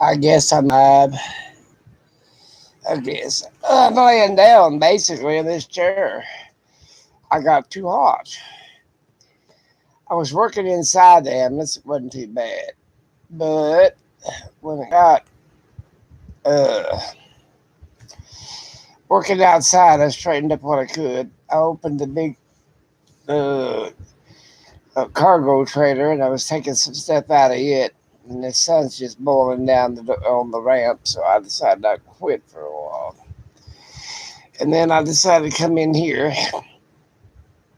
I guess I'm live. I guess I'm laying down basically in this chair. I got too hot. I was working inside the ambulance. It wasn't too bad, but when it got uh, working outside, I straightened up what I could. I opened the big uh, cargo trailer and I was taking some stuff out of it. And the sun's just boiling down on the ramp, so I decided I'd quit for a while. And then I decided to come in here,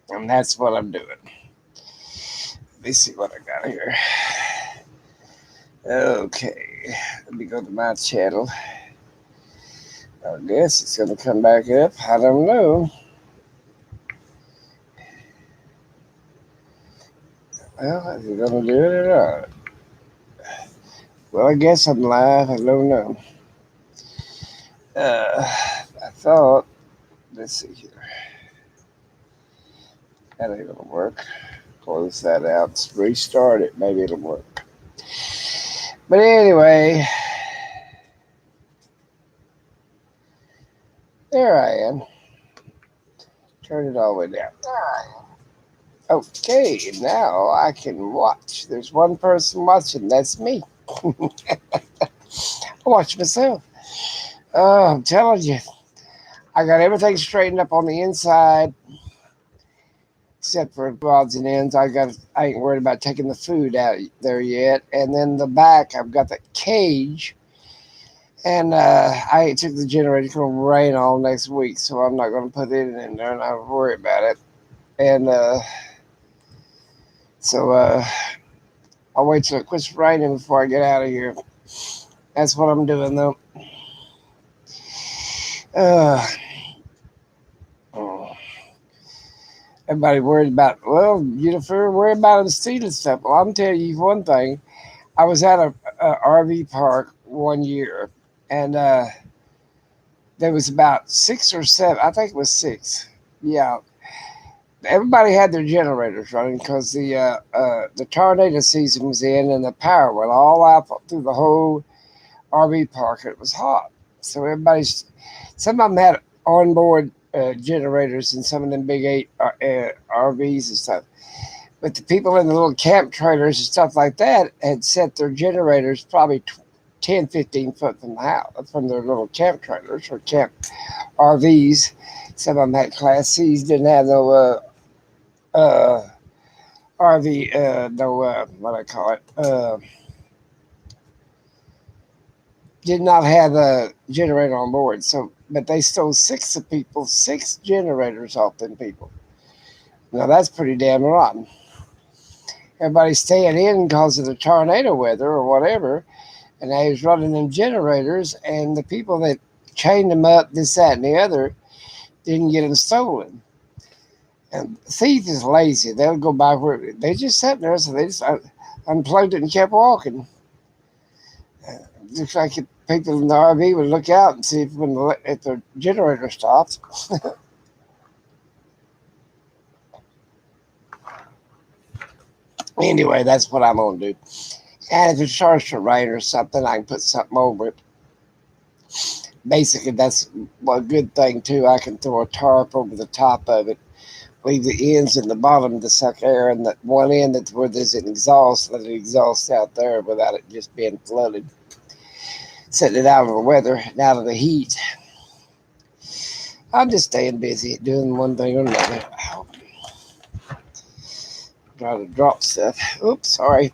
and that's what I'm doing. Let me see what I got here. Okay, let me go to my channel. I guess it's going to come back up. I don't know. Well, is it going to do it or not? Well, I guess I'm live. I don't know. I thought, let's see here. That ain't going to work. Close that out. Restart it. Maybe it'll work. But anyway, there I am. Turn it all the way down. Okay, now I can watch. There's one person watching. That's me. I watch myself. Oh, I'm telling you. I got everything straightened up on the inside, except for odds and ends. I ain't worried about taking the food out there yet. And then the back, I've got the cage, and I ain't took the generator. It's gonna rain all next week, so I'm not gonna put it in there, and I don't worry about it. And so I'll wait till it quits raining before I get out of here. That's what I'm doing, though. Uh, Everybody worried about, well, Jennifer, worried about them stealing stuff. Well, I'm telling you one thing. I was at a RV park one year, and there was about 6 or 7. I think it was 6. Yeah, everybody had their generators running because the tornado season was in, and the power went all out through the whole RV park. It was hot, so some of them had onboard generators and some of them big 8 RVs and stuff. But the people in the little camp trailers and stuff like that had set their generators probably 10, 15 foot from the house, from their little camp trailers or camp RVs. Some of them had Class C's, didn't have no RV, no, what I call it, did not have a generator on board. So, but they stole 6 generators off them people. Now that's pretty damn rotten. Everybody's staying in because of the tornado weather or whatever, and they was running them generators, and the people that chained them up, this, that, and the other, didn't get them stolen. And the thief is lazy. They'll go by where they just sat there, so they just unplugged it and kept walking. Looks like people in the RV would look out and see if the generator stops. Anyway, that's what I'm gonna do. And if it starts to rain or something, I can put something over it. Basically, that's a good thing too. I can throw a tarp over the top of it, leave the ends and the bottom to suck air, and that one end that's where there's an exhaust, let it exhaust out there without it just being flooded. Setting it out of the weather and out of the heat. I'm just staying busy doing one thing or another. Try to drop stuff. Oops, sorry.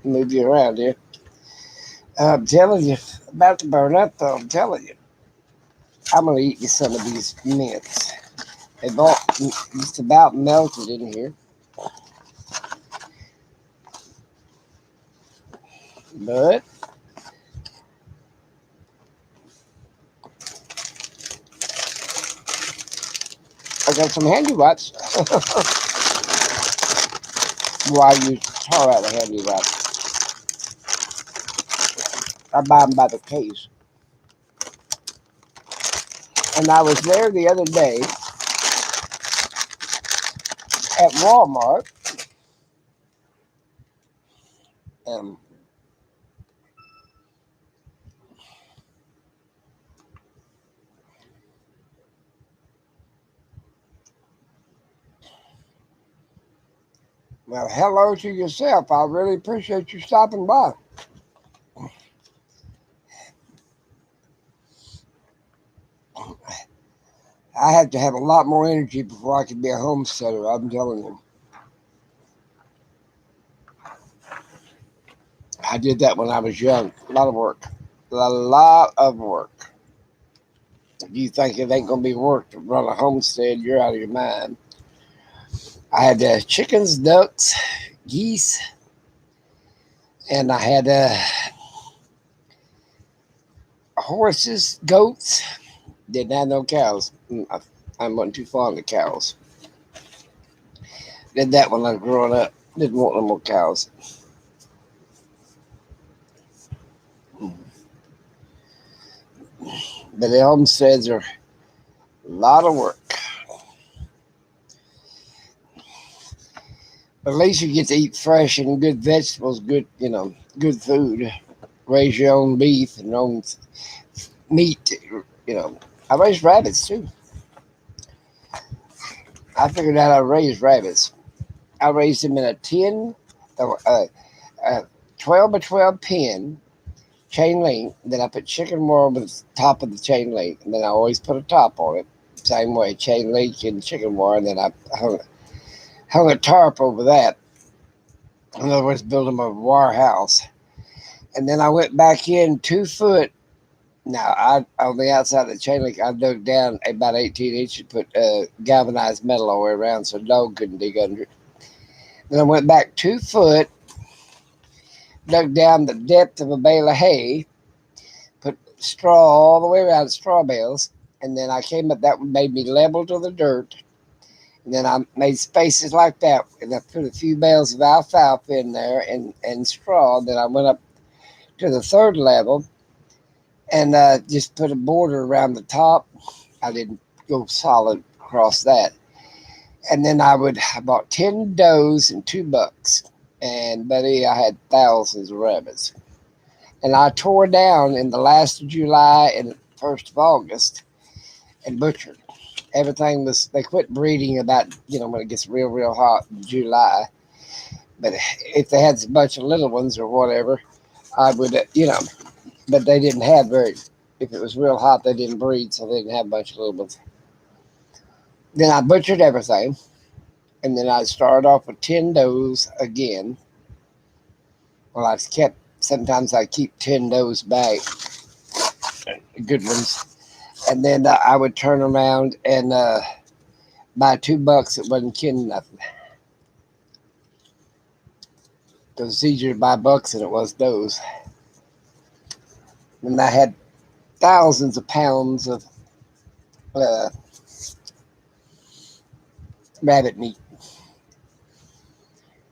Move you around here. I'm telling you, about to burn up though. I'm telling you. I'm gonna eat you some of these mints. They bought just about melted in here. But I got some handy wipes. Why you tar out of handy wipes? I buy them by the case. And I was there the other day at Walmart. And Well, hello to yourself. I really appreciate you stopping by. I had to have a lot more energy before I could be a homesteader. I'm telling you. I did that when I was young. A lot of work. A lot of work. If you think it ain't going to be work to run a homestead, you're out of your mind. I had chickens, ducks, geese, and I had horses, goats. Didn't have no cows. I wasn't too fond of cows. Did that when I was growing up. Didn't want no more cows. But the homesteads are a lot of work. But at least you get to eat fresh and good vegetables, good food. Raise your own beef and your own meat. You know, I raised rabbits too. I figured out how to raise rabbits. I raised them in a 12 by 12 pen, chain link. Then I put chicken wire over the top of the chain link. And then I always put a top on it. Same way, chain link and chicken wire. And then I hung a tarp over that. In other words, build them a wire house. And then I went back in 2 foot. Now, on the outside of the chain link, I dug down about 18 inches, put galvanized metal all the way around so a dog couldn't dig under it. Then I went back 2 foot, dug down the depth of a bale of hay, put straw all the way around, straw bales, and then I came up, that made me level to the dirt. And then I made spaces like that, and I put a few bales of alfalfa in there and straw. Then I went up to the third level and just put a border around the top. I didn't go solid across that. And then I bought 10 does and 2 bucks. And buddy, I had thousands of rabbits. And I tore down in the last of July and 1st of August and butchered. Everything was, they quit breeding about, when it gets real, real hot in July. But if they had a bunch of little ones or whatever, I would, but they didn't have very, if it was real hot, they didn't breed, so they didn't have a bunch of little ones. Then I butchered everything. And then I started off with 10 does again. Well, sometimes I keep 10 does back, good ones. And then I would turn around and buy 2 bucks. It wasn't kidding nothing. It was easier to buy bucks than it was does. And I had thousands of pounds of uh, rabbit meat.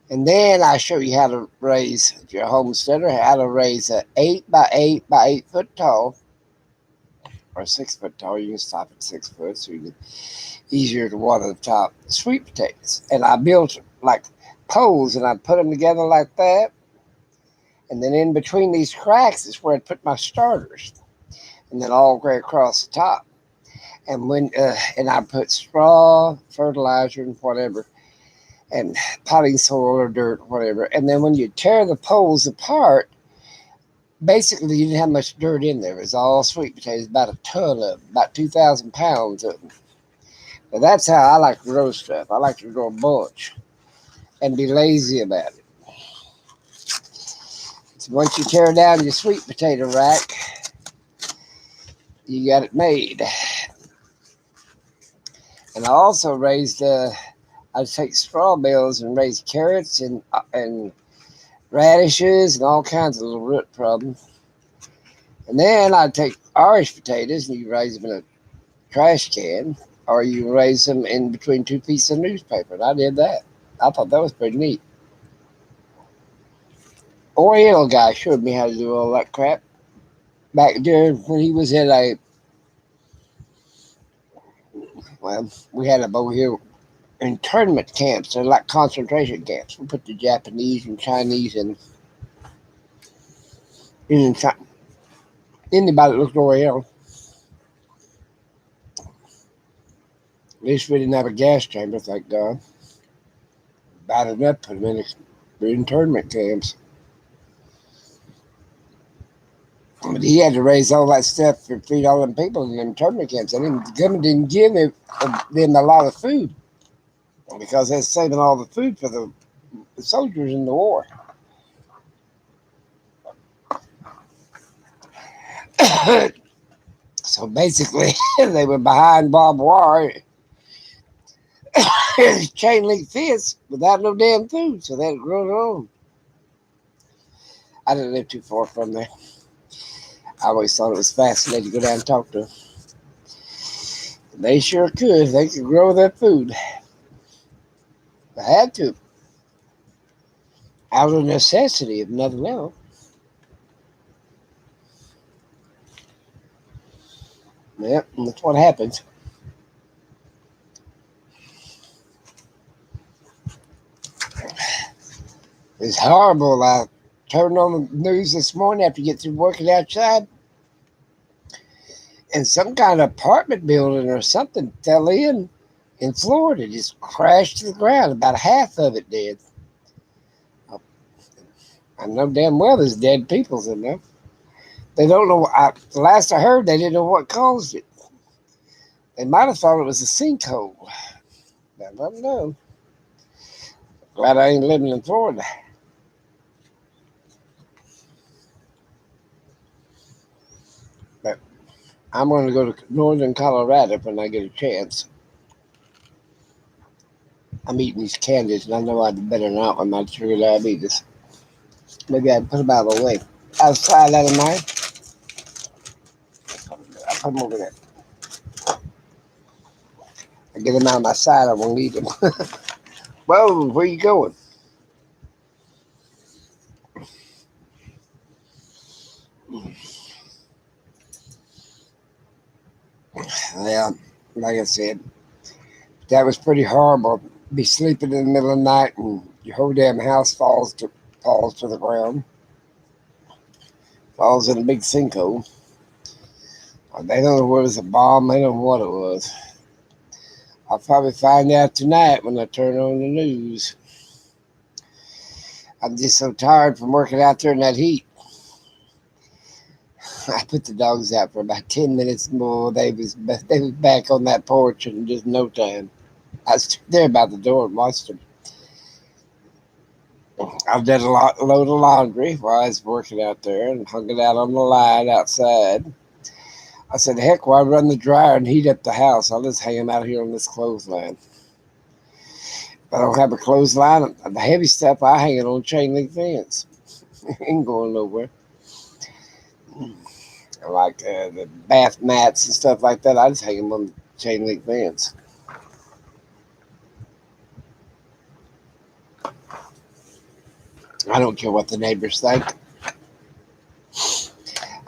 And then I show you how to raise, if you're a homesteader, how to raise a 8 by 8 by 8 foot tall, or 6 foot tall. You can stop at 6 foot, so easier to water the top. Sweet potatoes, and I built like poles, and I put them together like that. And then in between these cracks is where I put my starters, and then all the way across the top. And and I put straw, fertilizer, and whatever, and potting soil or dirt, whatever. And then when you tear the poles apart, basically you didn't have much dirt in there. It was all sweet potatoes, about a ton of them, about 2,000 pounds of them. But that's how I like to grow stuff. I like to grow a bunch and be lazy about it. So once you tear down your sweet potato rack, you got it made. And I also raised, I'd take straw bales and raise carrots and radishes and all kinds of little root problems. And then I'd take Irish potatoes and you raise them in a trash can, or you raise them in between 2 pieces of newspaper. And I did that. I thought that was pretty neat. Oriental guy showed me how to do all that crap back there when he was at we had them over here internment camps. They're like concentration camps. We put the Japanese and Chinese in anybody that looked Oriental. At least we didn't have a gas chamber, thank God. Bad enough, put them in internment camps. But he had to raise all that stuff for feed all them people in them internment camps. And the government didn't give them a lot of food because they're saving all the food for the soldiers in the war. So basically, they were behind barbed wire, chain link fence without no damn food. So they had to grow their own. I didn't live too far from there. I always thought it was fascinating to go down and talk to them. They sure could. They could grow their food. They had to. Out of necessity, if nothing else. Yep, that's what happens. It's horrible. I turned on the news this morning after you get through working outside, and some kind of apartment building or something fell in Florida. Just crashed to the ground. About half of it did. I know damn well there's dead people in there. They don't know. The last I heard, they didn't know what caused it. They might have thought it was a sinkhole. I don't know. Glad I ain't living in Florida. But I'm going to go to northern Colorado when I get a chance. I'm eating these candies, and I know I'd better not with my sugar diabetes. Maybe I'd put them out of the way. I'll try that in mine. I'll put them over there. I get them out of my side, I won't eat them. Whoa, where you going? Yeah, like I said, that was pretty horrible. Be sleeping in the middle of the night and your whole damn house falls to the ground. Falls in a big sinkhole. They don't know what it was, a bomb. They don't know what it was. I'll probably find out tonight when I turn on the news. I'm just so tired from working out there in that heat. I put the dogs out for about 10 minutes more. They was back on that porch in just no time. I stood there by the door and watched them. I did a load of laundry while I was working out there and hung it out on the line outside. I said, heck, why run the dryer and heat up the house? I'll just hang them out here on this clothesline. If I don't have a clothesline, the heavy stuff, I hang it on chain link fence. Ain't going nowhere. Like the bath mats and stuff like that, I just hang them on the chain link fence. I don't care what the neighbors think.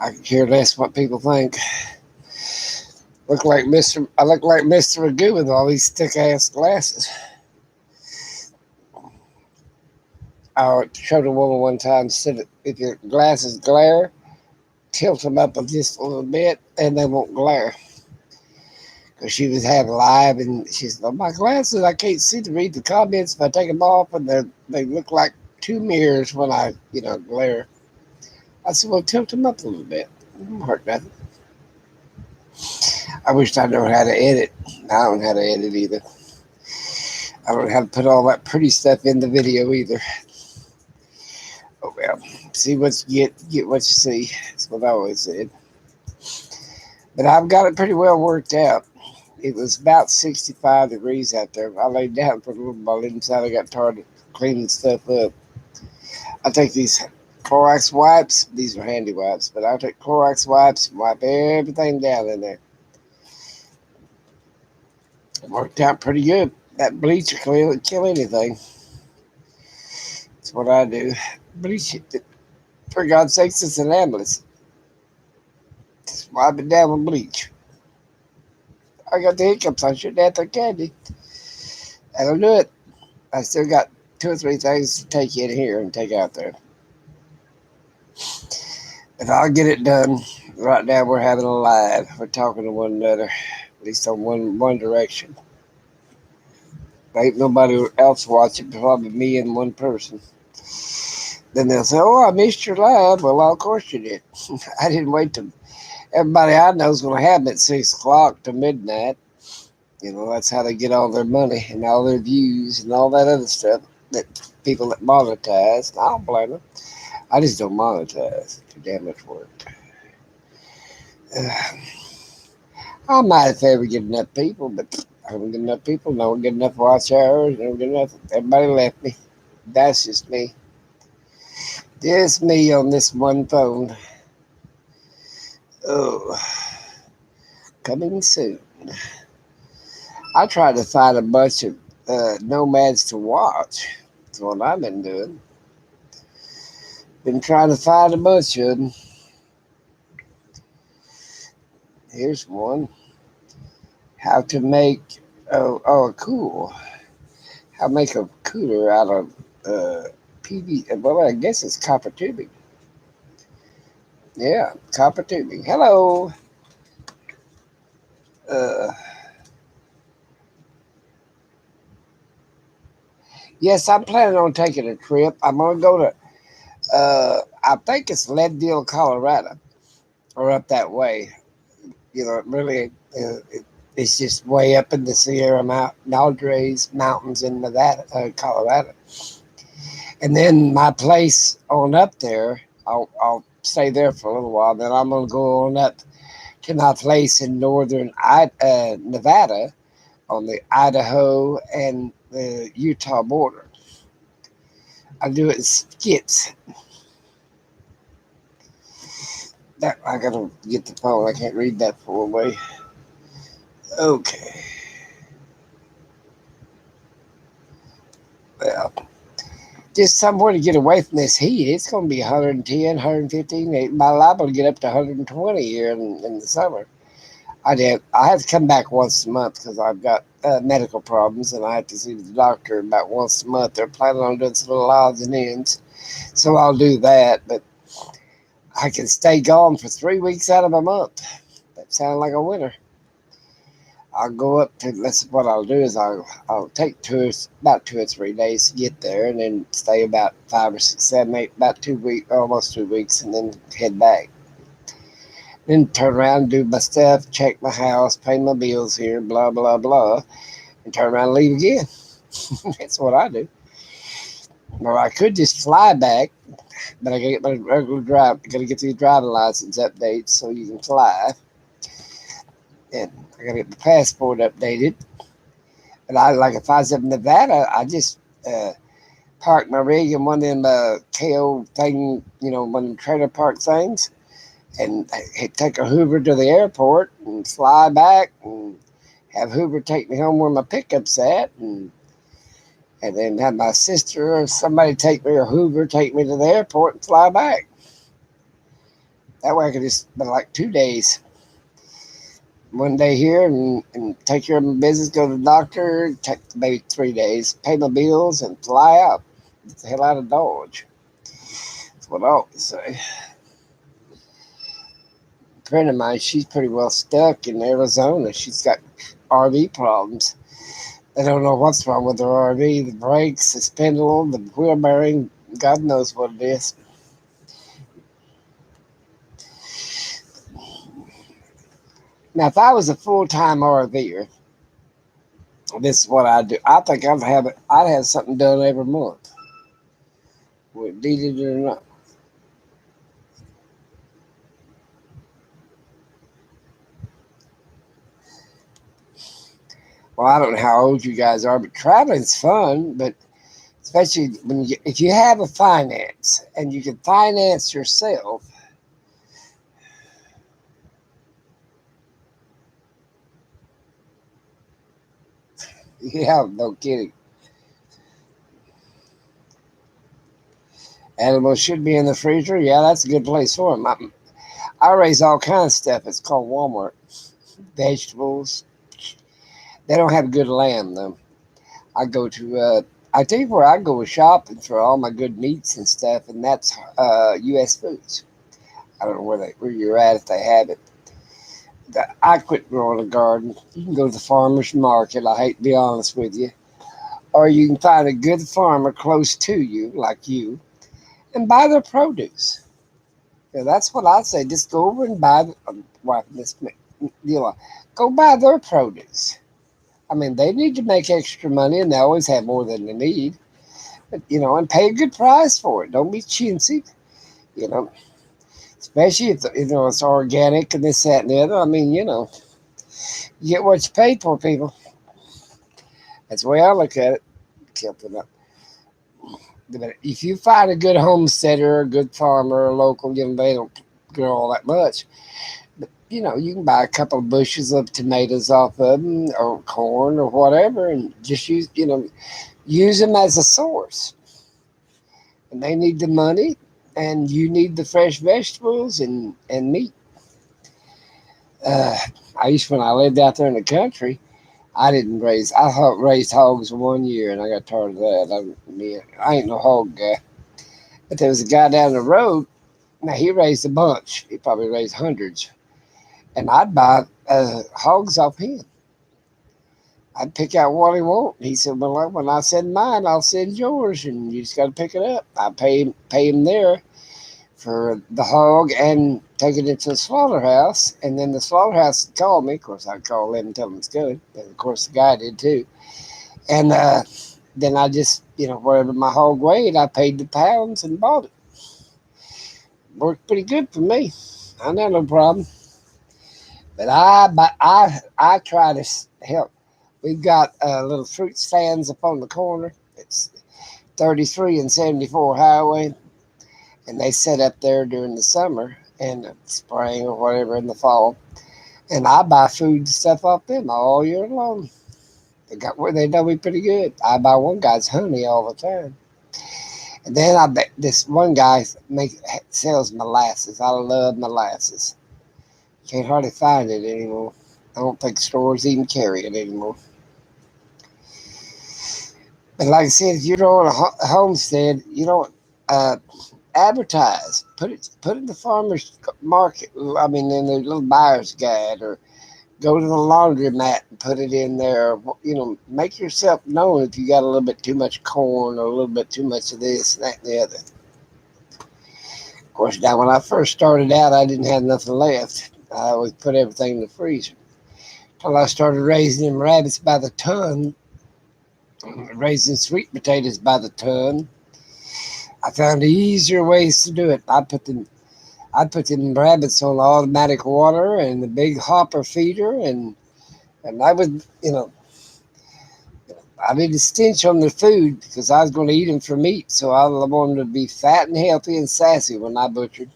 I can care less what people think. I look like Mr. Magoo with all these thick ass glasses. I showed a woman one time, said if your glasses glare, tilt them up just a little bit and they won't glare. Because she was having live and she said, oh, my glasses, I can't see to read the comments if I take them off, and they look like two mirrors when I, glare. I said, well, tilt them up a little bit. It won't hurt nothing. I wish I knew how to edit. I don't know how to edit either. I don't know how to put all that pretty stuff in the video either. Oh, well, see what you get what you see. That's what I always said. But I've got it pretty well worked out. It was about 65 degrees out there. I laid down for a little while inside. I got tired of cleaning stuff up. I take these Clorox wipes. These are handy wipes, but I'll take Clorox wipes and wipe everything down in there. It worked out pretty good. That bleach will kill anything. That's what I do. Bleach it. For God's sakes, it's an ambulance. Just wipe it down with bleach. I got the hiccups. I shouldn't have to candy. That'll do it. I still got 2 or 3 things to take in here and take out there. If I'll get it done, right now we're having a live. We're talking to one another, at least on one direction. Ain't nobody else watching, probably me and one person. Then they'll say, "Oh, I missed your live." Well, of course you did. I didn't wait to. Everybody I know is going to have it at 6 o'clock to midnight. You know, that's how they get all their money and all their views and all that other stuff that people that monetize. I don't blame them. I just don't monetize. It's too damn much work. Uh, I might if I ever get enough people, but I don't get enough people. No one get enough watch hours. Don't get enough. Everybody left me. That's just me. Just me on this one phone. Oh, coming soon. I tried to find a bunch of nomads to watch. That's what I've been doing. Been trying to find a bunch of them. Here's one. How to make cool. How to make a cooler out of PV. Well, I guess it's copper tubing. Yeah, copper tubing. Hello. Uh, yes, I'm planning on taking a trip. I'm gonna go to. I think it's Leadville, Colorado, or up that way. You know, it really, it's just way up in the Sierra Madres Mountains in Nevada, Colorado. And then my place on up there, I'll stay there for a little while. Then I'm gonna go on up to my place in northern Nevada on the Idaho and the Utah border. I do it in skits. That I gotta get the phone. I can't read that full way. Okay. Well, just somewhere to get away from this heat. It's going to be 110, 115. My liable to get up to 120 here in the summer. I have to come back once a month because I've got medical problems and I have to see the doctor about once a month. They're planning on doing some little odds and ends. So I'll do that. But I can stay gone for 3 weeks out of a month. That sounds like a winter. I'll go up to. That's what I'll do is I'll take about 2 or 3 days to get there, and then stay about 5 or 6, 7, 8, about 2 weeks, almost 2 weeks, and then head back. Then turn around, do my stuff, check my house, pay my bills here, blah blah blah, and turn around and leave again. That's what I do. Or I could just fly back, but I gotta get my regular drive. Gotta get these driving license updates so you can fly, and I gotta get my passport updated. But I like if I was in Nevada, I just park my rig in one of them KO thing, one of them trailer park things, and take a Hoover to the airport and fly back and have Hoover take me home where my pickup's at, and then have my sister or somebody take me or Hoover take me to the airport and fly back. That way I could just spend like 2 days. One day here and take care of my business, go to the doctor, take maybe 3 days, pay my bills, and fly out. Get the hell out of Dodge. That's what I always say. A friend of mine, she's pretty well stuck in Arizona. She's got RV problems. They don't know what's wrong with her RV. The brakes, the spindle, the wheel bearing, God knows what it is. Now, if I was a full-time RVer, this is what I'd do. I think I'd have something done every month, whether it needed it or not. Well, I don't know how old you guys are, but traveling's fun. But especially if you have a finance and you can finance yourself, yeah, no kidding. Animals should be in the freezer. Yeah, that's a good place for them. I raise all kinds of stuff. It's called Walmart. Vegetables. They don't have good lamb though. I go to. I tell you where I go shopping for all my good meats and stuff, and that's U.S. Foods. I don't know where you're at if they have it. I quit growing a garden. You can go to the farmer's market. I hate to be honest with you. or you can find a good farmer close to you, like you, and buy their produce. Yeah, that's what I'd say. Just go over and buy. Well, this, go buy their produce. I mean, they need to make extra money, and they always have more than they need. But and pay a good price for it. Don't be chintzy. You know, especially if it's organic and this, that, and the other. I mean, you get what you pay for, people. That's the way I look at it. Something up. But if you find a good homesteader, a good farmer, a local, they don't grow all that much. But you can buy a couple of bushels of tomatoes off of them, or corn, or whatever, and just use them as a source. And they need the money, and you need the fresh vegetables and meat. Uh, when I lived out there in the country, raised hogs 1 year, and I got tired of that. I ain't no hog guy. But there was a guy down the road. Now he raised a bunch. He probably raised hundreds, and I'd buy hogs off him. I'd pick out what he want. He said, "Well, when I send mine, I'll send yours, and you just got to pick it up." I pay him there for the hog and take it into the slaughterhouse, and then the slaughterhouse would call me. Of course, I'd call them and tell them it's good, and of course the guy did too. And then I just, whatever my hog weighed, I paid the pounds and bought it. Worked pretty good for me. I had no problem. But I try to help. We've got little fruit stands up on the corner. It's 33 and 74 highway, and they set up there during the summer and the spring or whatever in the fall. And I buy food and stuff off them all year long. They know me pretty good. I buy one guy's honey all the time. And then I bet this one guy sells molasses. I love molasses. Can't hardly find it anymore. I don't think stores even carry it anymore. But like I said, if you're on a homestead, uh, advertise. Put it in the farmer's market. I mean, in the little buyer's guide, or go to the laundromat and put it in there. Make yourself known if you got a little bit too much corn or a little bit too much of this, that, and the other. Of course, now when I first started out, I didn't have nothing left. I always put everything in the freezer. Till I started raising them rabbits by the ton, raising sweet potatoes by the ton. I found easier ways to do it. I put them rabbits on automatic water and the big hopper feeder, and I would, I did a stench on the food because I was going to eat them for meat. So I wanted them to be fat and healthy and sassy when I butchered.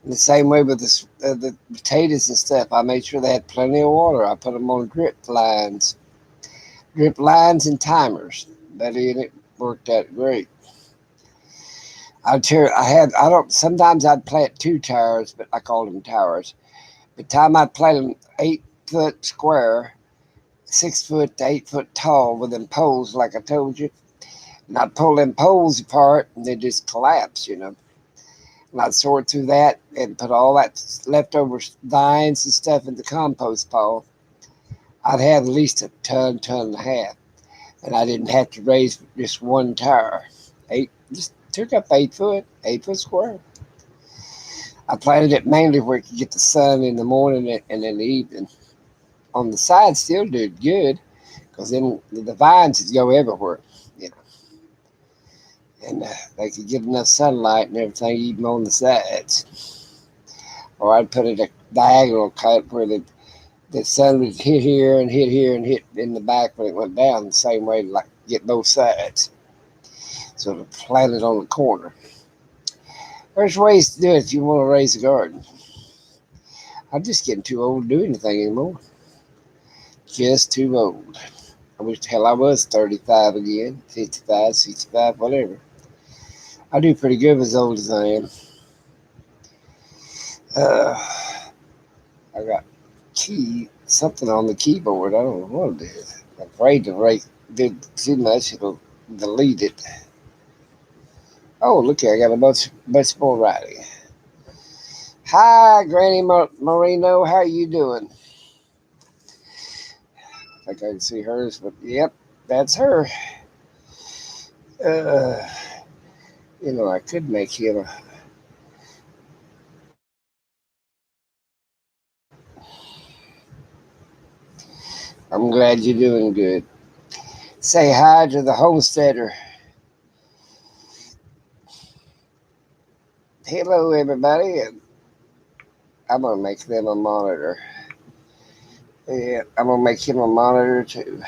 And the same way with the potatoes and stuff. I made sure they had plenty of water. I put them on drip lines and timers. It worked out great. Sometimes I'd plant 2 towers, but I called them towers. By the time I'd plant them 8 foot square, 6 foot to 8 foot tall with them poles, like I told you, and I'd pull them poles apart and they just collapse. And I'd sort through that and put all that leftover vines and stuff in the compost pile. I'd have at least a ton and a half, and I didn't have to raise just one tower. Just took up 8 foot square. I planted it mainly where it could get the sun in the morning and in the evening. On the side, still did good because then the vines would go everywhere, you know, and they could get enough sunlight and everything, even on the sides. Or I'd put it a diagonal cut where the sun would hit here and hit here and hit in the back when it went down, the same way to like get both sides. So to plant it on the corner. There's ways to do it if you want to raise a garden. I'm just getting too old to do anything anymore. Just too old. I wish the hell I was 35 again, 55, 65, whatever. I do pretty good as old as I am. I got something on the keyboard. I don't know what it is. I'm afraid to do too much. It'll delete it. Oh, look here. I got a bunch more writing. Hi, Granny Marino. How you doing? I think I can see hers, but yep. That's her. Uh, I could make him. I'm glad you're doing good. Say hi to the homesteader. Hello, everybody. And I'm gonna make them a monitor. Yeah, I'm gonna make him a monitor too.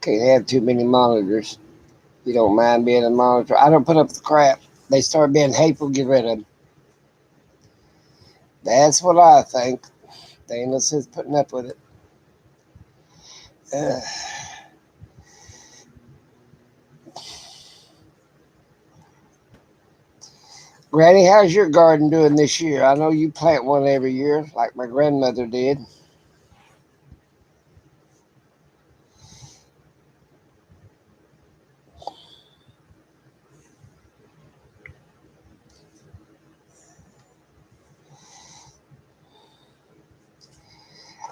Can't have too many monitors. You don't mind being a monitor. I don't put up the crap. They start being hateful, get rid of them. That's what I think. They ain't no sense putting up with it. Uh, Granny, how's your garden doing this year? I know you plant one every year, like my grandmother did.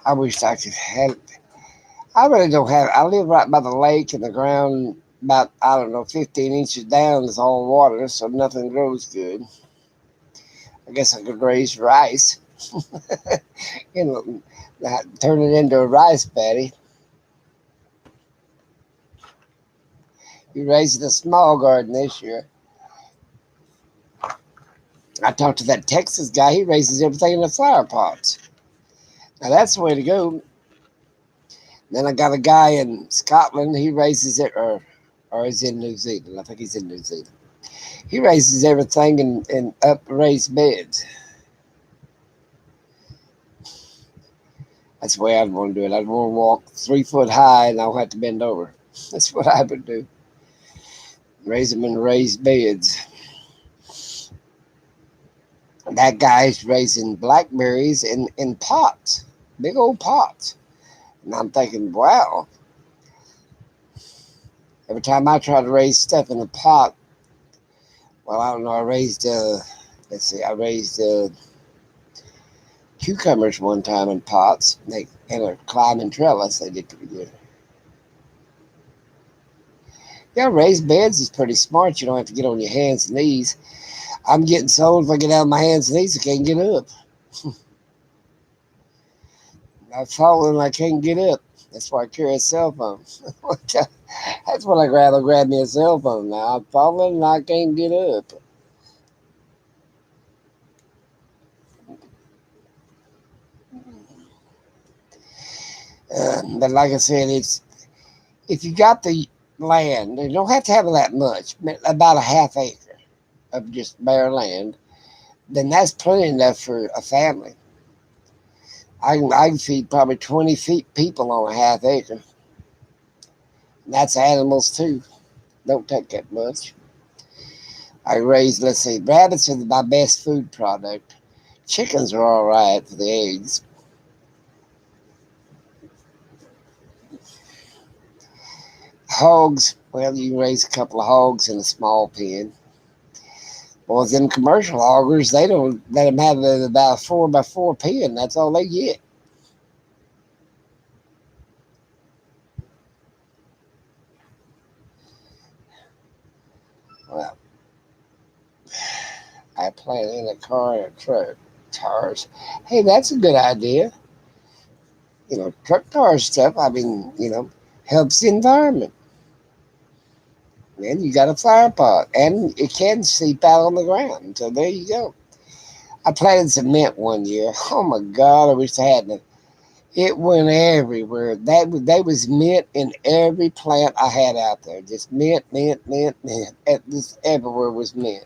I wish I could have. I really don't have. I live right by the lake, and the ground about I don't know 15 inches down is all water, so nothing grows good. I guess I could raise rice, you know, turn it into a rice paddy. You raised a small garden this year. I talked to that Texas guy. He raises everything in the flower pots. Now that's the way to go. Then I got a guy in Scotland. He raises it, or is in New Zealand. I think he's in New Zealand. He raises everything in up raised beds. That's the way I'd want to do it. I'd want to walk 3 foot high, and I'll have to bend over. That's what I would do. Raise them in raised beds. That guy's raising blackberries in pots, big old pots. And I'm thinking, wow. Every time I try to raise stuff in a pot, well, I don't know. I raised, let's see, I raised cucumbers one time in pots. They in a climbing trellis. They did pretty good. Yeah, raised beds is pretty smart. You don't have to get on your hands and knees. I'm getting so old if I get out on my hands and knees, I can't get up. I fall and I can't get up. That's why I carry a cell phone. That's when I'd rather grab me a cell phone now. I'm falling and I can't get up. But like I said, it's if you got the land, you don't have to have that much, about a half acre of just bare land, then that's plenty enough for a family. I can feed probably 20 feet people on a half acre. And that's animals too. Don't take that much. I raise, let's see, rabbits are my best food product. Chickens are all right for the eggs. Hogs, well, you can raise a couple of hogs in a small pen. Boys, them commercial hoggers, they don't let them have about a 4x4 pen. That's all they get. Well, I plan in a car and a truck. Tires. Hey, that's a good idea. Truck tire stuff, I mean, helps the environment. And you got a fire pot, and it can seep out on the ground. So there you go. I planted some mint one year. Oh my God, I wish I hadn't. It went everywhere. They was mint in every plant I had out there. Just mint, mint, mint, mint. Just everywhere was mint.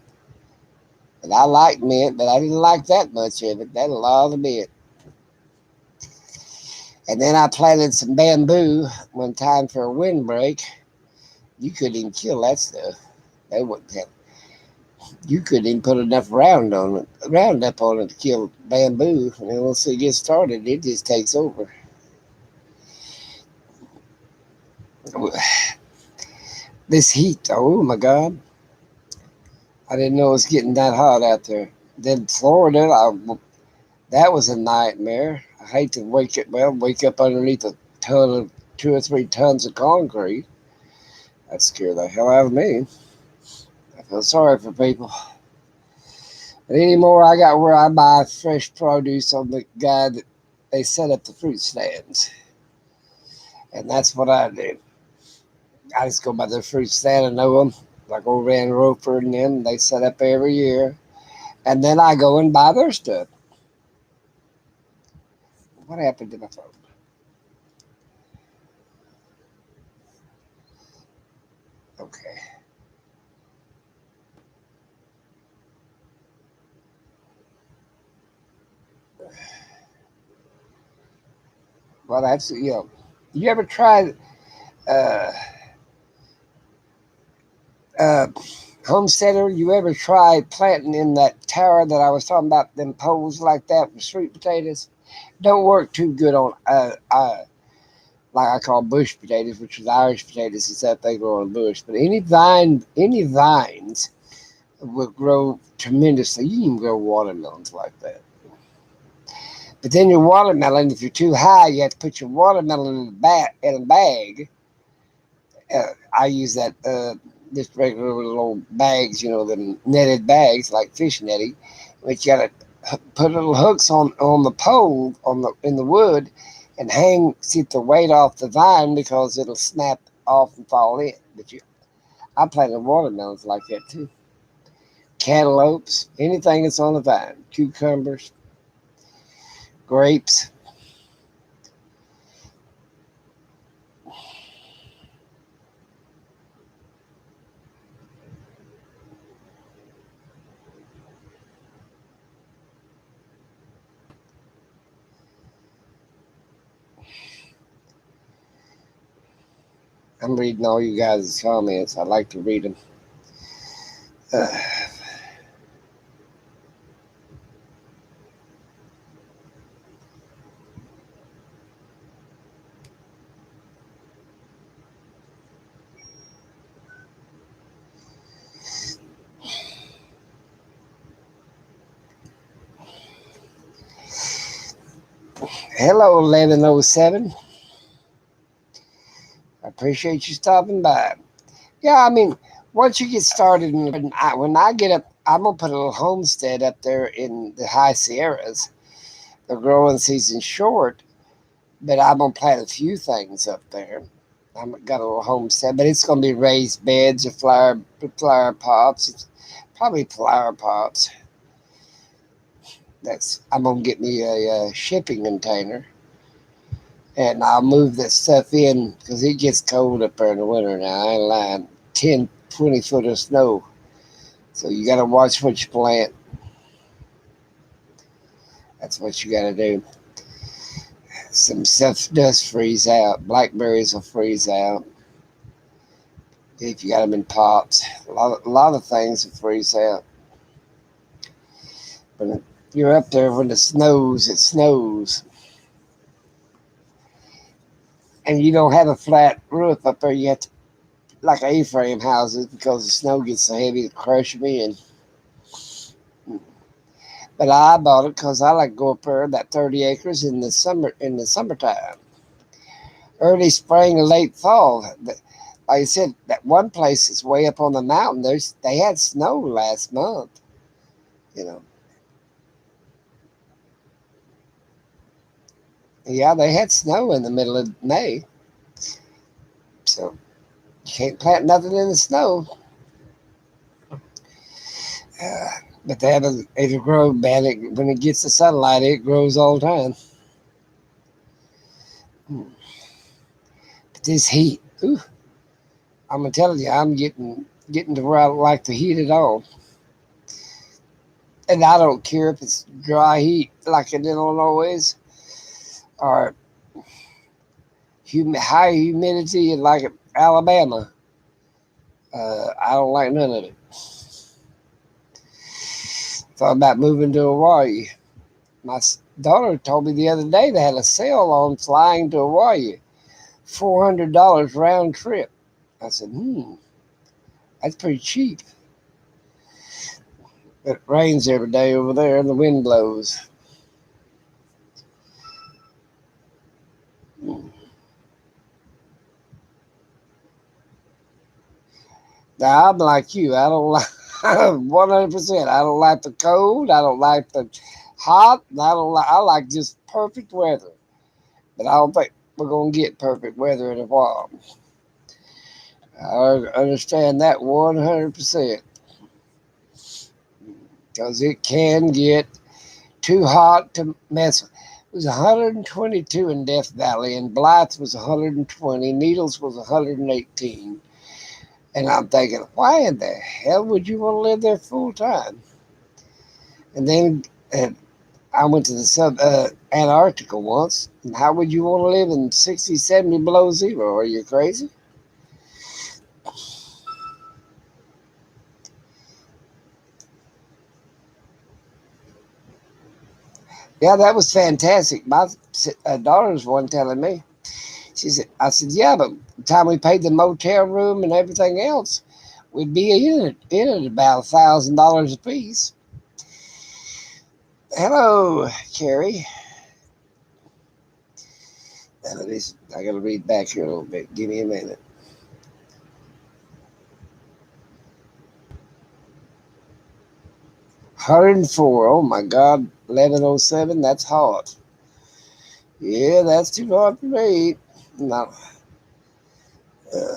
And I like mint, but I didn't like that much of it. That a lot of mint. And then I planted some bamboo one time for a windbreak. You couldn't even kill that stuff. They wouldn't have. You couldn't even put enough roundup on it to kill bamboo. And once it gets started, it just takes over. This heat, oh my God. I didn't know it was getting that hot out there. Then Florida, that was a nightmare. I hate to wake up underneath a two or three tons of concrete. That scared the hell out of me. I feel sorry for people. But anymore, I got where I buy fresh produce on the guy that they set up the fruit stands. And that's what I do. I just go by their fruit stand and know them. Like old Van Roper and them, they set up every year. And then I go and buy their stuff. What happened to my phone? Okay. Well, that's, you ever tried uh, uh, homesteader? You ever tried planting in that tower that I was talking about, them poles like that with sweet potatoes? Don't work too good on, like I call bush potatoes, which is Irish potatoes, is that they grow on a bush. But any vines will grow tremendously. You can grow watermelons like that. But then your watermelon, if you're too high, you have to put your watermelon in a bag. I use that just regular little bags, the netted bags like fish netting. But you got to put little hooks on the pole in the wood, and keep the weight off the vine because it'll snap off and fall in. I planted watermelons like that too. Cantaloupes, anything that's on the vine, cucumbers, grapes. I'm reading all you guys' comments. I like to read them. Uh, Hello, 1107. I appreciate you stopping by. Yeah, I mean, once you get started, when I get up, I'm going to put a little homestead up there in the high Sierras. The growing season's short, but I'm going to plant a few things up there. I've got a little homestead, but it's going to be raised beds of flower pots. It's probably flower pots. I'm going to get me a shipping container, and I'll move that stuff in because it gets cold up there in the winter now. I ain't lying. 10, 20 foot of snow. So you got to watch what you plant. That's what you got to do. Some stuff does freeze out. Blackberries will freeze out if you got them in pots. A lot of things will freeze out. But if you're up there when it snows. And you don't have a flat roof up there, you have to, like A-frame houses, because the snow gets so heavy to crush them in. But I bought it because I like to go up there about 30 acres in the summertime, early spring or late fall. Like I said, that one place is way up on the mountain. They had snow last month. You know, yeah, they had snow in the middle of May, so you can't plant nothing in the snow. Uh, but it'll grow bad. When it gets the sunlight, it grows all the time. But this heat, ooh, I'm telling you, I'm getting to where I don't like the heat at all. And I don't care if it's dry heat like in Illinois is, or high humidity like Alabama. I don't like none of it. Thought about moving to Hawaii. My daughter told me the other day they had a sale on flying to Hawaii, $400 round trip. I said, that's pretty cheap. It rains every day over there and the wind blows. Now, I'm like you. I don't like 100%. I don't like the cold. I don't like the hot. And I don't like. I like just perfect weather. But I don't think we're gonna get perfect weather in a while. I understand that 100% because it can get too hot to mess with. It was 122 in Death Valley, and Blythe was 120. Needles was 118. And I'm thinking, why in the hell would you want to live there full time? And then I went to the sub Antarctica once. And how would you want to live in 60, 70 below zero? Are you crazy? Yeah, that was fantastic. My daughter's one telling me. She said, I said, yeah, but the time we paid the motel room and everything else, we'd be in it about $1,000 a piece. Hello, Carrie. I got to read back here a little bit. Give me a minute. 104. Oh my God. 1107. That's hot. Yeah, that's too hot for me. No. Uh,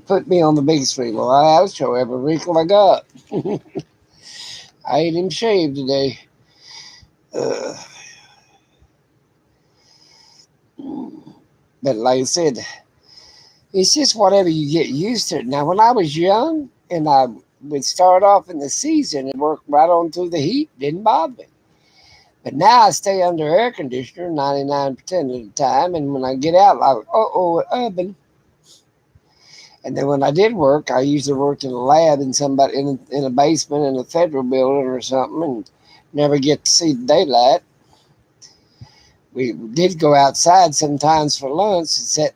put me on the big screen. Well, I'll show every wrinkle I got. I ain't even shaved today. Uh, but like I said, it's just whatever you get used to. Now, when I was young and I would start off in the season and work right on through the heat, didn't bother me. But now I stay under air conditioner 99% of the time, and when I get out, like, oven. And then when I did work, I usually worked in a lab in somebody in a basement in a federal building or something, and never get to see the daylight. We did go outside sometimes for lunch and sit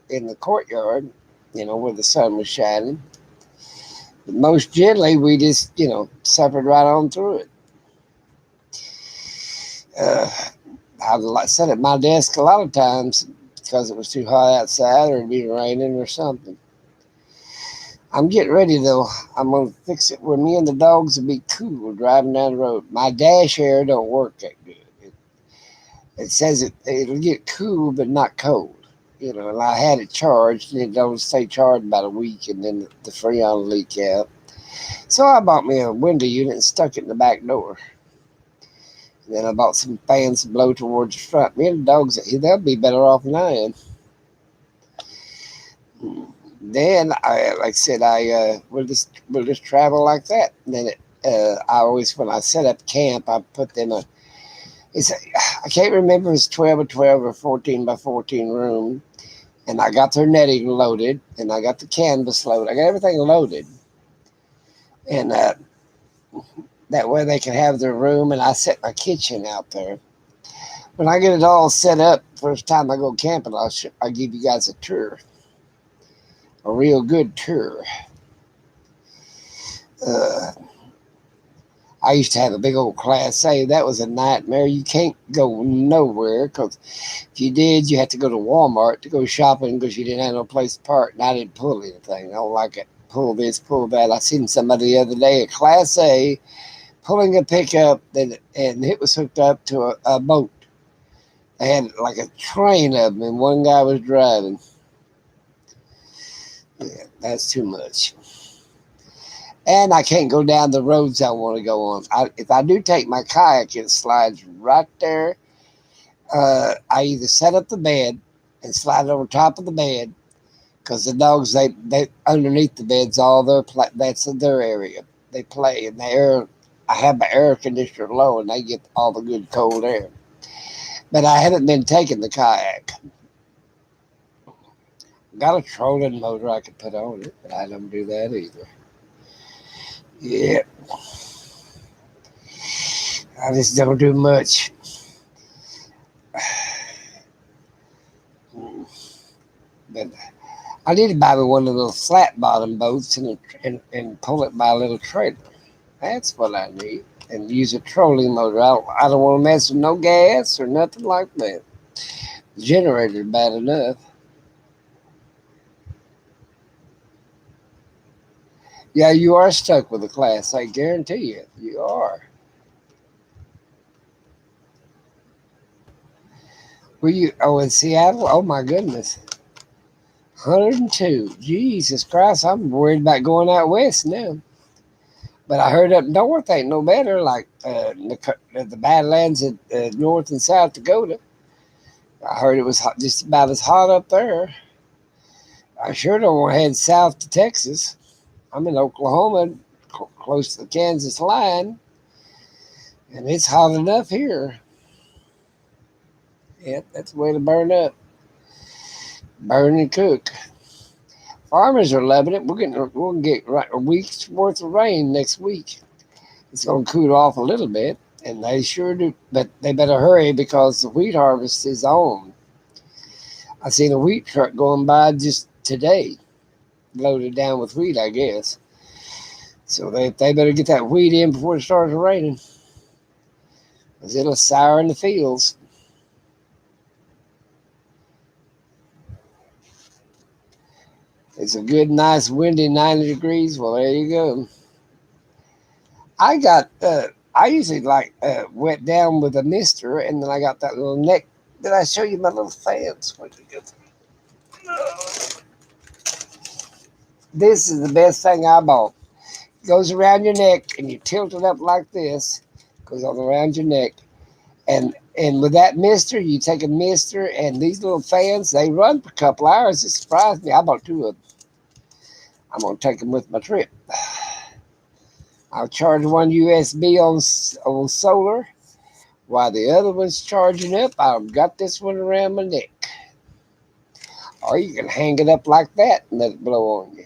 in the courtyard, where the sun was shining. But most generally, we just suffered right on through it. Uh, I sat at my desk a lot of times because it was too hot outside or it'd be raining or something. I'm getting ready though. I'm gonna fix it where me and the dogs will be cool driving down the road. My dash air don't work that good. It says it'll get cool but not cold. And I had it charged and it don't stay charged about a week and then the freon will leak out. So I bought me a window unit and stuck it in the back door. And then I bought some fans to blow towards the front. Me and the dogs, they'll be better off than I am. Then like I said, we'll just travel like that. And then I always when I set up camp, I put them it's I can't remember if it's 12 by 12 or 14 by 14 room. And I got their netting loaded, and I got the canvas loaded. I got everything loaded, and that way they can have their room. And I set my kitchen out there. When I get it all set up, first time I go camping, I'll give you guys a tour, a real good tour. Uh, I used to have a big old Class A. That was a nightmare. You can't go nowhere because if you did, you had to go to Walmart to go shopping because you didn't have no place to park. And I didn't pull anything. I don't like it. Pull this, pull that. I seen somebody the other day, a Class A, pulling a pickup, and it was hooked up to a boat. They had like a train of them, and one guy was driving. Yeah, that's too much. And I can't go down the roads I want to go on. If I do take my kayak, it slides right there. I either set up the bed and slide it over top of the bed because the dogs they underneath the beds all that's their area. They play and the air. I have my air conditioner low and they get all the good cold air. But I haven't been taking the kayak. Got a trolling motor I could put on it, but I don't do that either. Yeah, I just don't do much. But I need to buy me one of those flat bottom boats and pull it by a little trailer. That's what I need. and use a trolling motor. I don't want to mess with no gas or nothing like that. The generator's bad enough. Yeah, you are stuck with the class. I guarantee you, you are. Were you? Oh, in Seattle? Oh my goodness, 102. Jesus Christ, I'm worried about going out west now. But I heard up north ain't no better, like the Badlands at North and South Dakota. I heard it was hot, just about as hot up there. I sure don't want to head south to Texas. I'm in Oklahoma, close to the Kansas line, and it's hot enough here. Yep, that's the way to burn up, burn and cook. Farmers are loving it. We'll get a week's worth of rain next week. It's going to cool off a little bit, and they sure do. But they better hurry because the wheat harvest is on. I seen a wheat truck going by just today, loaded down with wheat, I guess. So they better get that wheat in before it starts raining, because it'll sour in the fields. It's a good, nice, windy 90 degrees. Well, there you go. I got, I usually like wet down with a mister, and then I got that little neck. Did I show you my little fans? This is the best thing I bought. It goes around your neck, and you tilt it up like this. Goes all around your neck, and with that mister, you take a mister, and these little fans, they run for a couple hours. It surprised me. I bought two of them. I'm gonna take them with my trip. I'll charge one USB on solar, while the other one's charging up. I've got this one around my neck. Or you can hang it up like that and let it blow on you.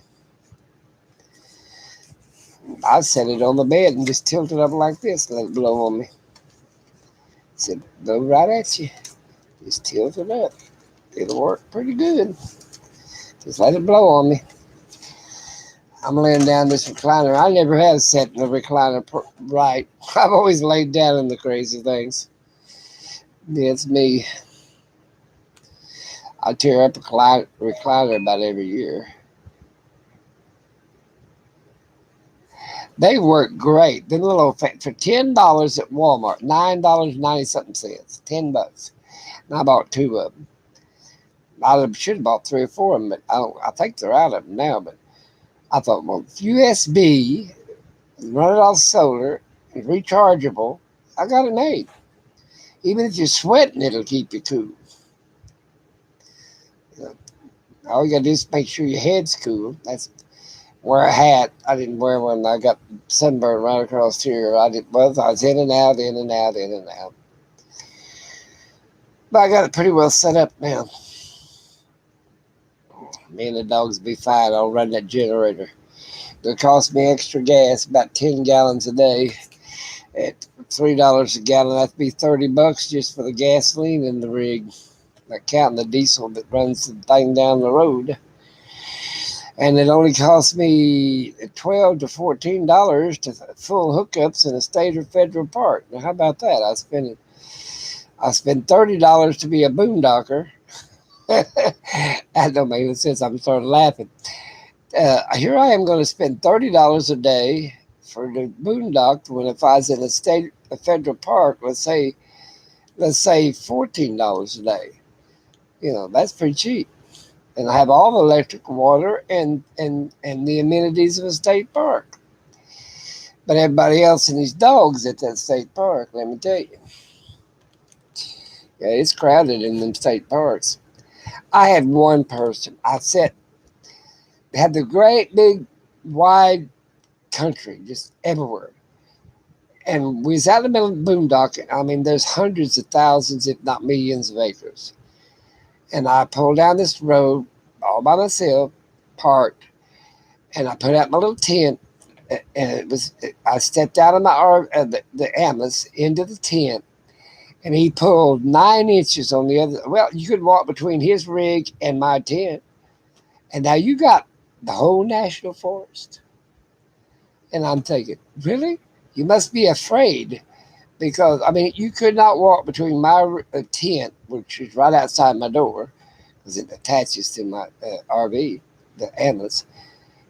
I set it on the bed and just tilt it up like this and let it blow on me. Said, blow right at you. Just tilt it up. It'll work pretty good. Just let it blow on me. I'm laying down this recliner. I never have sat in a recliner right. I've always laid down in the crazy things. Yeah, it's me. I tear up a recliner about every year. They work great. The little for $10 at Walmart, $9.90 something cents, $10. And I bought two of them. I should have bought three or four of them, but I think they're out of them now. But I thought, well, USB, run it off solar, and rechargeable. I got an 8. Even if you're sweating, it'll keep you cool. All you gotta do is make sure your head's cool. That's wear a hat. I didn't wear one. I got sunburn right across here. I was in and out, in and out, in and out. But I got it pretty well set up now. Me and the dogs will be fine. I'll run that generator. It'll cost me extra gas, about 10 gallons a day. At $3 a gallon, that'd be $30 just for the gasoline in the rig. Not counting the diesel that runs the thing down the road. And it only cost me $12 to $14 to full hookups in a state or federal park. Now, how about that? I spend $30 to be a boondocker. That don't make any sense. I'm starting laughing. Here I am going to spend $30 a day for the boondock when if I was in a federal park, let's say $14 a day. You know, that's pretty cheap. And I have all the electric, water, and the amenities of a state park. But everybody else and these dogs at that state park, let me tell you. Yeah, it's crowded in them state parks. I had one person. Had the great big wide country just everywhere. And we was out in the middle of the boondocking. I mean, there's hundreds of thousands, if not millions of acres. And I pulled down this road all by myself, parked, and I put out my little tent. And I stepped out of the Atlas into the tent, and he pulled 9 inches on the other. Well, you could walk between his rig and my tent, and now you got the whole national forest. And I'm thinking, really? You must be afraid because I mean you could not walk between my tent, which is right outside my door, because it attaches to my RV, the ambulance.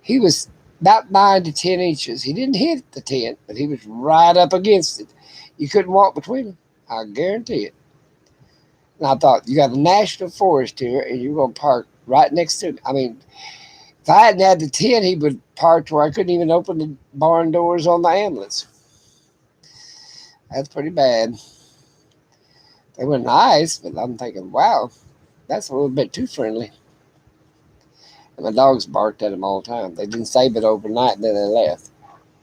He was about 9 to 10 inches. He didn't hit the tent, but he was right up against it. You couldn't walk between them. I guarantee it. And I thought, you got a national forest here, and you're going to park right next to it. I mean, if I hadn't had the tent, he would park where I couldn't even open the barn doors on the ambulance. That's pretty bad. They were nice, but I'm thinking, wow, that's a little bit too friendly. And my dogs barked at him all the time. They didn't save it overnight, and then they left.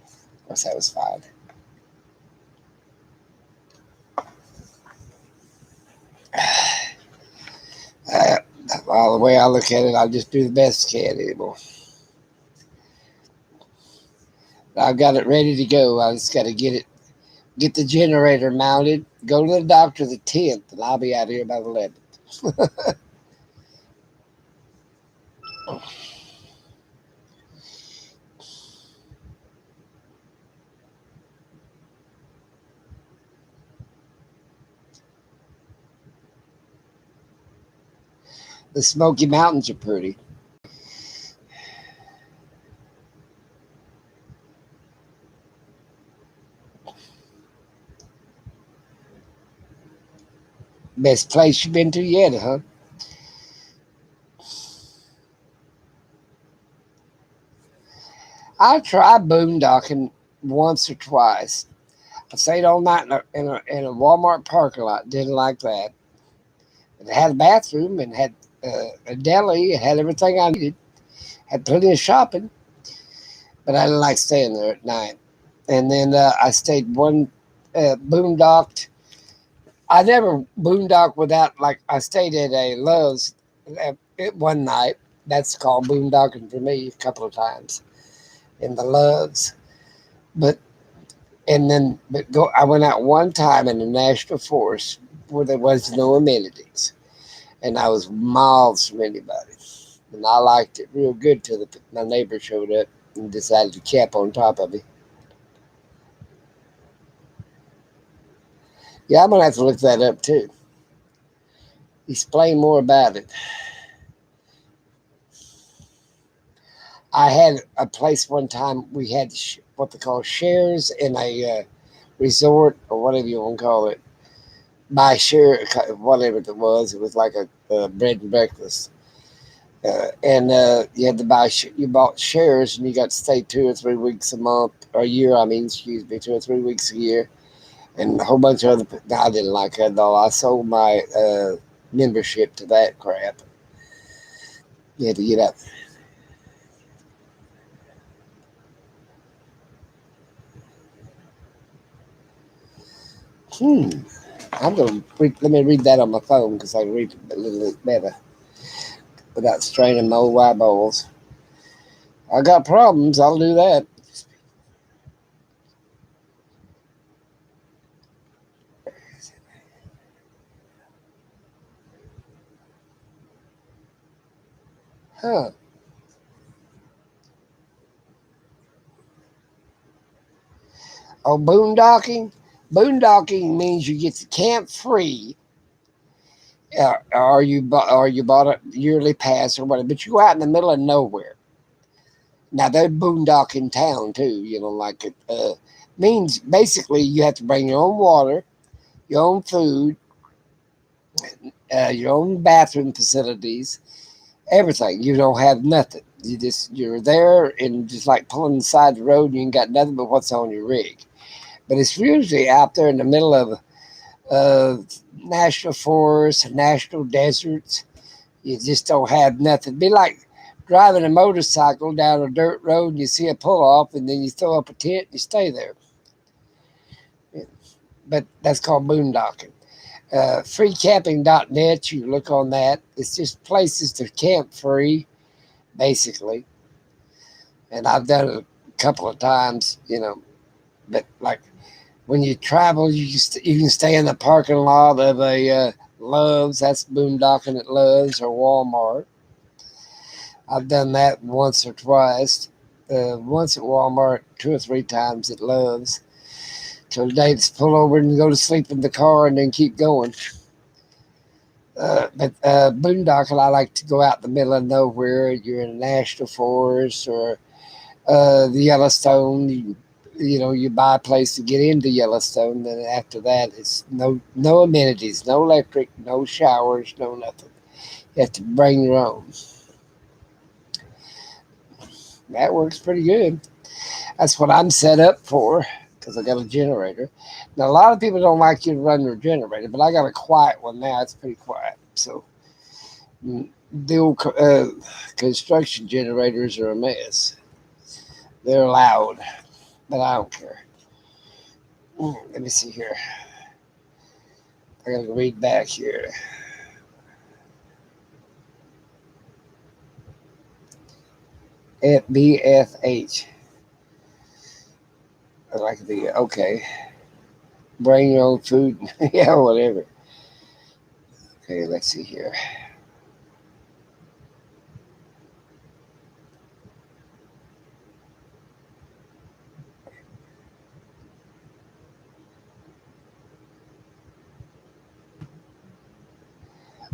Of course, that was fine. Uh, well, the way I look at it, I just do the best I can anymore. I've got it ready to go. I just got to get the generator mounted, go to the doctor the 10th, and I'll be out here by the 11th. The Smoky Mountains are pretty. Best place you've been to yet, huh? I tried boondocking once or twice. I stayed all night in a Walmart parking lot. Didn't like that. It had a bathroom and had a deli. It had everything I needed. Had plenty of shopping, but I didn't like staying there at night. And then I stayed boondocked. I never boondocked without, like, I stayed at a Love's one night. That's called boondocking for me a couple of times in the Love's. But I went out one time in the national forest where there was no amenities, and I was miles from anybody, and I liked it real good till my neighbor showed up and decided to camp on top of me. Yeah, I'm gonna have to look that up too. Explain more about it. I had a place one time. We had what they call shares in a resort or whatever you want to call it. By share, whatever it was. It was like a bread and breakfast. And you had to you bought shares and you got to stay 2 or 3 weeks a month, or a year, I mean, excuse me, 2 or 3 weeks a year. And a whole bunch of other, I didn't like that at all. I sold my membership to that crap. You had to get up. Hmm. Let me read that on my phone because I can read it a little bit better without straining my old eyeballs. I got problems. I'll do that. Huh. Oh, boondocking. Boondocking means you get to camp free, or you bought a yearly pass or whatever. But you go out in the middle of nowhere. Now they're boondocking town too. You know, like it means basically you have to bring your own water, your own food, your own bathroom facilities, everything. You don't have nothing. You're there and just like pulling inside the road. And you ain't got nothing but what's on your rig. But it's usually out there in the middle of national forests, national deserts. You just don't have nothing. It'd be like driving a motorcycle down a dirt road and you see a pull off and then you throw up a tent and you stay there. But that's called boondocking. Freecamping.net, you look on that. It's just places to camp free, basically. And I've done it a couple of times, you know. But like when you travel, you can stay in the parking lot of a Love's. That's boondocking at Love's or Walmart. I've done that once or twice. Once at Walmart, 2 or 3 times at Love's. till the day to pull over and go to sleep in the car and then keep going. But boondocking, I like to go out in the middle of nowhere. You're in a national forest or the Yellowstone. You buy a place to get into Yellowstone. Then after that, it's no amenities, no electric, no showers, no nothing. You have to bring your own. That works pretty good. That's what I'm set up for because I got a generator. Now a lot of people don't like you to run your generator, but I got a quiet one now. It's pretty quiet. So the old construction generators are a mess. They're loud, but I don't care. Let me see here. I gotta read back here. At BFH. I like the okay. Bring your own food. Yeah, whatever. Okay, let's see here.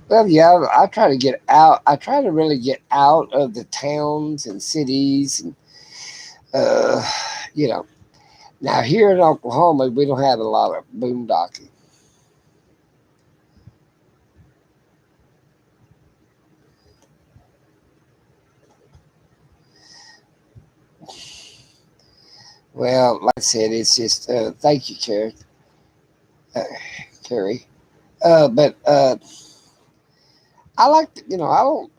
Well, yeah, I try to get out. I try to really get out of the towns and cities, and uh, you know. Now here in Oklahoma, we don't have a lot of boondocking. Well, like I said, it's just thank you, uh, Carrie. But I like I don't.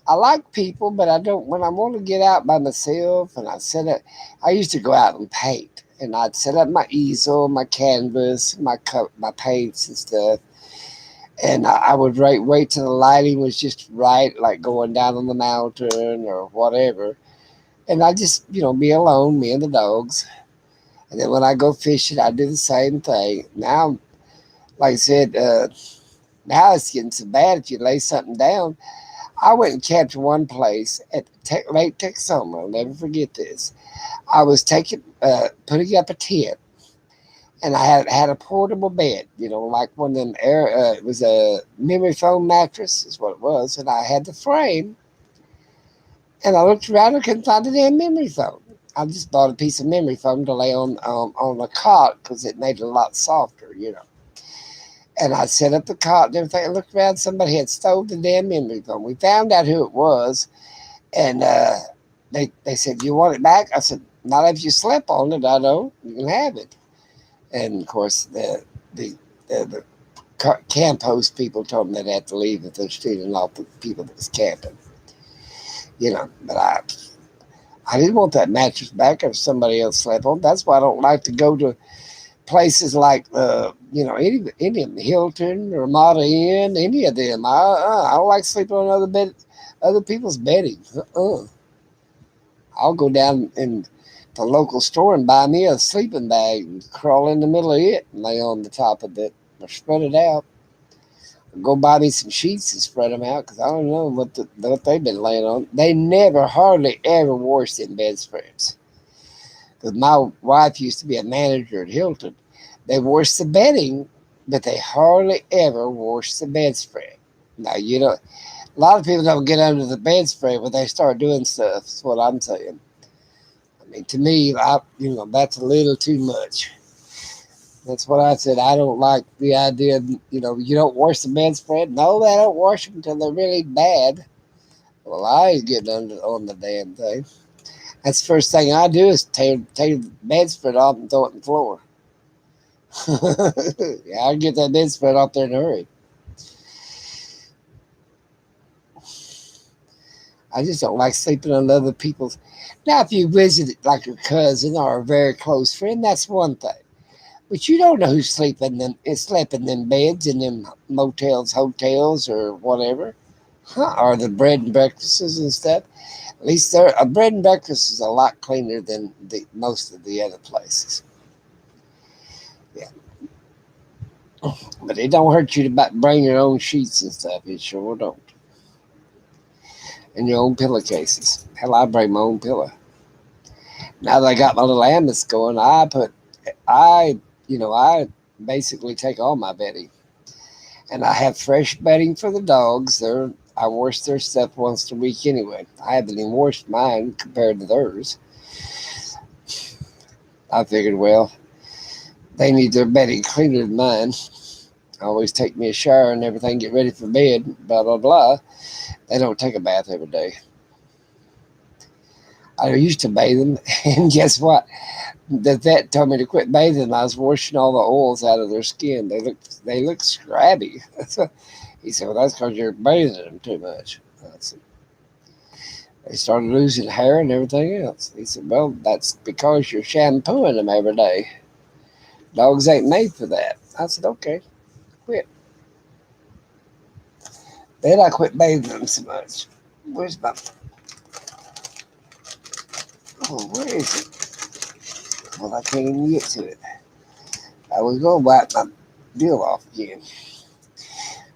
I like people, but I don't. When I want to get out by myself, and I set up, I used to go out and paint, and I'd set up my easel, my canvas, my paints and stuff, and I would wait till the lighting was just right, like going down on the mountain or whatever, and I just be alone, me and the dogs, and then when I go fishing, I do the same thing. Now, like I said, now it's getting so bad if you lay something down. I went and camped one place at Lake Texoma. I'll never forget this. I was putting up a tent, and I had a portable bed, like one of them air. It was a memory foam mattress, is what it was, and I had the frame. And I looked around and couldn't find a damn memory foam. I just bought a piece of memory foam to lay on the cot because it made it a lot softer. And I set up the cot and everything. I looked around, somebody had stole the damn memory foam. We found out who it was, and they said, "You want it back?" I said, "Not if you slept on it. I don't. You can have it." And of course, the camp host people told them they'd have to leave if they're stealing off the people that was camping. But I didn't want that mattress back if somebody else slept on. That's why I don't like to go to places like any of them, Hilton, Ramada Inn, any of them. I don't like sleeping on other people's bedding. I'll go down in the local store and buy me a sleeping bag and crawl in the middle of it and lay on the top of it or spread it out. Or go buy me some sheets and spread them out because I don't know what they've been laying on. They never, hardly ever wash them bedspreads. Because my wife used to be a manager at Hilton. They wash the bedding, but they hardly ever wash the bedspread. Now, a lot of people don't get under the bedspread when they start doing stuff. That's what I'm saying. I mean, to me, that's a little too much. That's what I said. I don't like the idea of, you don't wash the bedspread. No, they don't wash them until they're really bad. Well, I ain't getting on the damn thing. That's the first thing I do is take the bedspread off and throw it on the floor. Yeah, I'll get that bedspread off there in a hurry. I just don't like sleeping on other people's. Now, if you visit like your cousin or a very close friend, that's one thing. But you don't know who's slept in them beds in them motels, hotels, or whatever, or the bread and breakfasts and stuff. At least a bread and breakfast is a lot cleaner than most of the other places. Yeah, but it don't hurt you to bring your own sheets and stuff. It sure don't. And your own pillowcases. Hell, I bring my own pillow. Now that I got my little Amos going, I I basically take all my bedding, and I have fresh bedding for the dogs. I wash their stuff once a week anyway. I haven't even washed mine compared to theirs. I figured, well, they need their bedding cleaner than mine. I always take me a shower and everything, get ready for bed, blah, blah, blah. They don't take a bath every day. I used to bathe them, and guess what? The vet told me to quit bathing. I was washing all the oils out of their skin. They look scrubby. He said, "Well, that's because you're bathing them too much." I said, they started losing hair and everything else. He said, "Well, that's because you're shampooing them every day. Dogs ain't made for that." I said, "Okay, quit." Then I quit bathing them so much. Where's my? Oh, where is it? Well, I can't even get to it. I was gonna wipe my deal off again.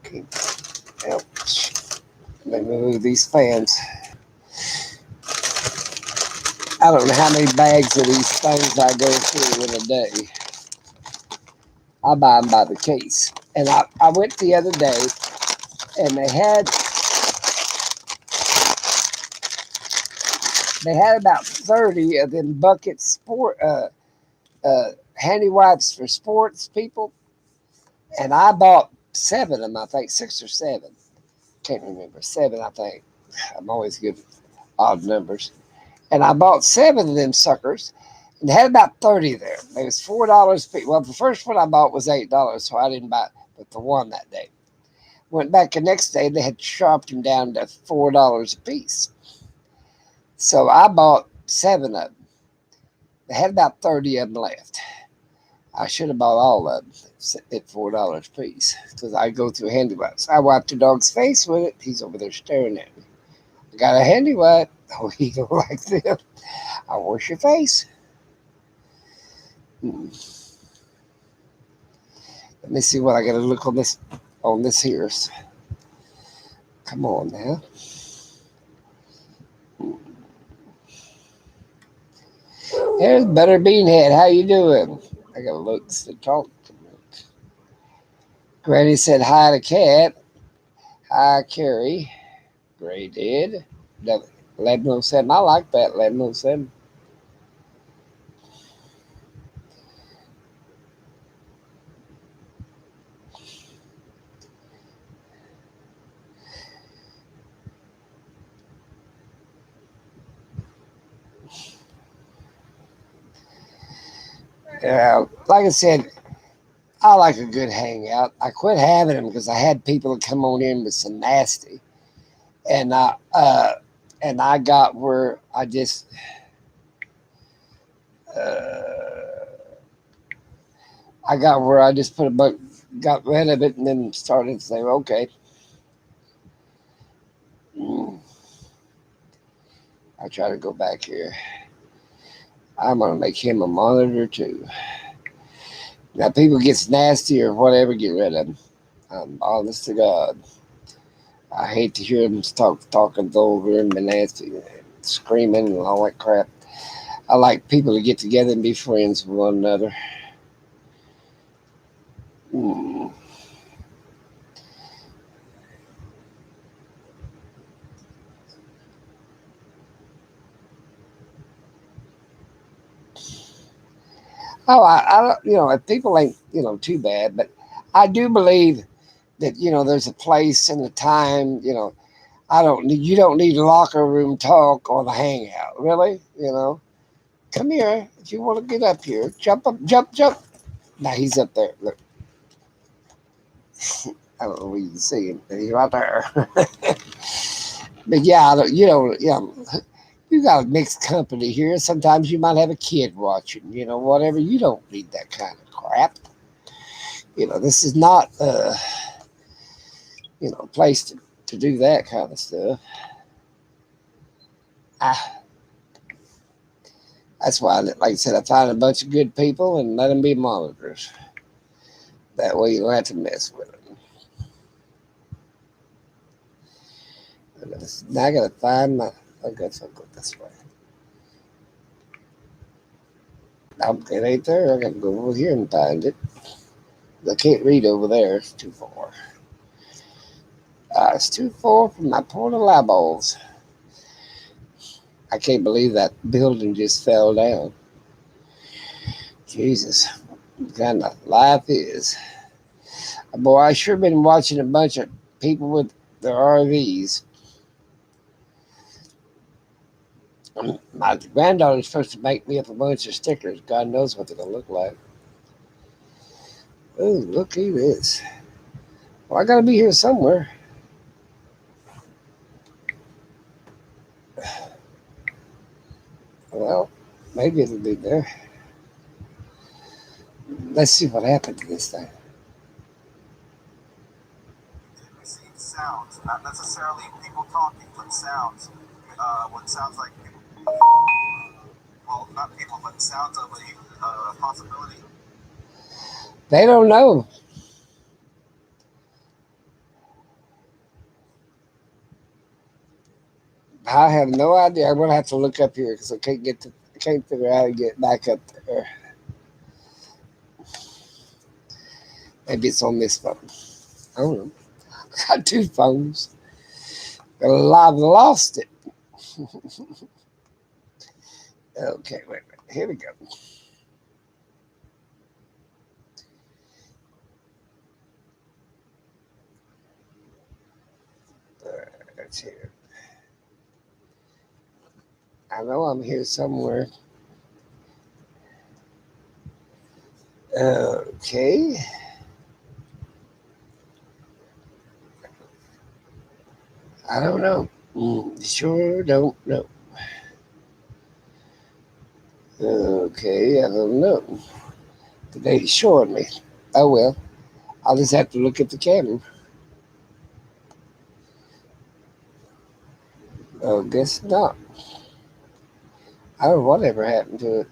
Okay, ouch. Let me move these fans. I don't know how many bags of these things I go through in a day. I buy them by the case. And I went the other day, and they had about 30 of them bucket handy wipes for sports people, and I bought 7 of them. I think 6 or 7. Can't remember. 7, I think. I'm always good with odd numbers. And I bought 7 of them suckers, and they had about 30 there. It was $4 a piece. Well, the first one I bought was $8, so I didn't buy but the one that day. Went back the next day, they had chopped them down to $4 a piece. So I bought 7 of them. They had about 30 of them left. I should have bought all of them at $4 a piece because I go through handy wipes. I wiped the dog's face with it. He's over there staring at me. I got a handy wipe. Oh, he don't like them. I wash your face. Hmm. Let me see what I got to look on this here. Come on now. There's Butter Beanhead. How you doing? I got looks to talk to me. Granny said hi to Cat. Hi, Carrie. Gray did. 1107. I like that 1107. Like I said, I like a good hangout. I quit having them because I had people that come on in with some nasty, and I got where I just put a buck, got rid of it, and then started to say, okay, mm, I try to go back here. I'm gonna make him a monitor too. Now, people gets nasty or whatever, get rid of them. I'm honest to God. I hate to hear them talking over and nasty, screaming and all that crap. I like people to get together and be friends with one another. Mm. Oh, I don't, if people ain't, too bad, but I do believe that, there's a place and a time, you don't need locker room talk or the hangout, really, come here if you want to get up here, jump up, jump, jump. Now he's up there. Look, I don't know where you can see him, but he's right there. But yeah, you got a mixed company here. Sometimes you might have a kid watching, whatever. You don't need that kind of crap. This is not a place to do that kind of stuff. Ah, that's why, like I said, I find a bunch of good people and let them be monitors. That way you don't have to mess with them. Now I gotta find my. I guess I'll go this way. It ain't there. I got to go over here and find it. I can't read over there. It's too far. It's too far from my poor little eyeballs. I can't believe that building just fell down. Jesus, what kind of life is. Boy, I sure been watching a bunch of people with their RVs. My granddaughter's supposed to make me up a bunch of stickers. God knows what they're going to look like. Oh, look at this. Well, I got to be here somewhere. Well, maybe it'll be there. Let's see what happened to this thing. Receive sounds, not necessarily people talking, but sounds. What sounds like people, well, not people, but sounds of a possibility. They don't know. I have no idea. I'm gonna have to look up here because I can't figure out how to get back up there. Maybe it's on this phone. I don't know. I got two phones. But I've lost it. Okay, wait a minute. Here we go. That's here. I know I'm here somewhere. Okay. I don't know. Sure don't know. Okay, I don't know. They showing me. Oh well. I'll just have to look at the camera. Oh, guess not. I don't know whatever happened to it.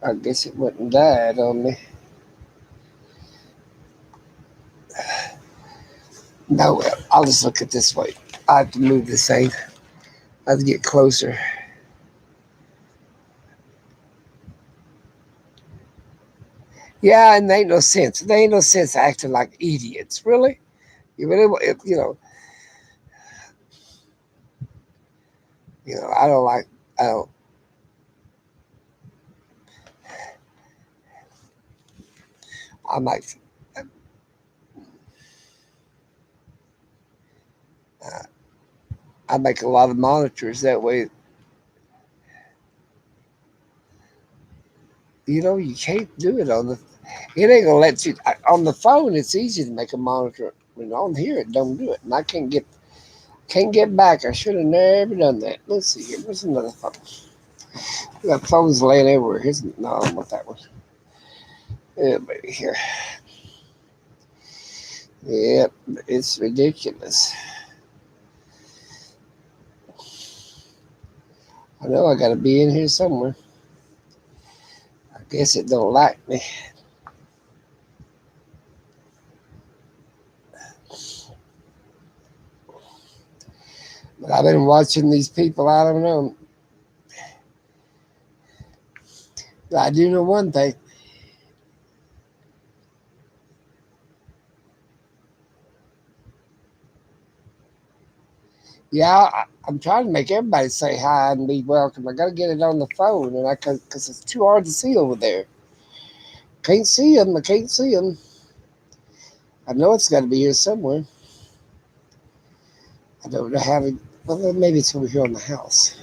I guess it went and died on me. No, well, I'll just look at this way. I have to move this thing. I have to get closer. Yeah, and there ain't no sense. There ain't no sense acting like idiots. Really? You really, I don't like. I don't. I might. Uh, I make a lot of monitors that way. You can't do it on the. It ain't gonna let you on the phone. It's easy to make a monitor. But on here, it don't do it, and I can't get back. I should have never done that. Let's see here. Where's another phone? We got phones laying everywhere. No, I don't want that one. Yeah, baby, here. Yep, it's ridiculous. I know I got to be in here somewhere. I guess it don't like me. But I've been watching these people. I don't know. I do know one thing. Yeah, I'm trying to make everybody say hi and be welcome. I got to get it on the phone, and because it's too hard to see over there. Can't see them. I can't see them. I know it's got to be here somewhere. I don't know how to. Well, maybe it's over here on the house.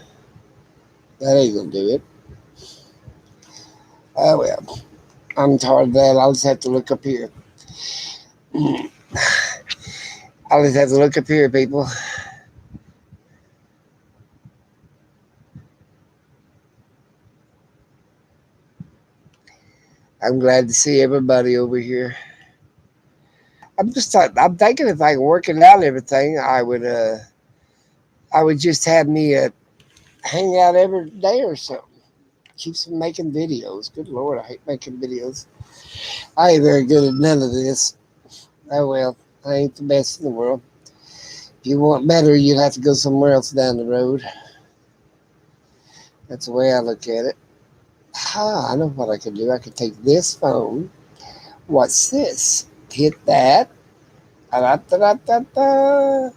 That ain't gonna do it. Oh well, I'm tired of that. I'll just have to look up here. I'll just have to look up here, people. I'm glad to see everybody over here. I'm thinking if I can work it out and everything, I would just have me hang out every day or something. Keep some making videos. Good Lord, I hate making videos. I ain't very good at none of this. Oh well, I ain't the best in the world. If you want better, you'd have to go somewhere else down the road. That's the way I look at it. I know what I could do. I could take this phone. What's this? Hit that. Da-da-da-da-da.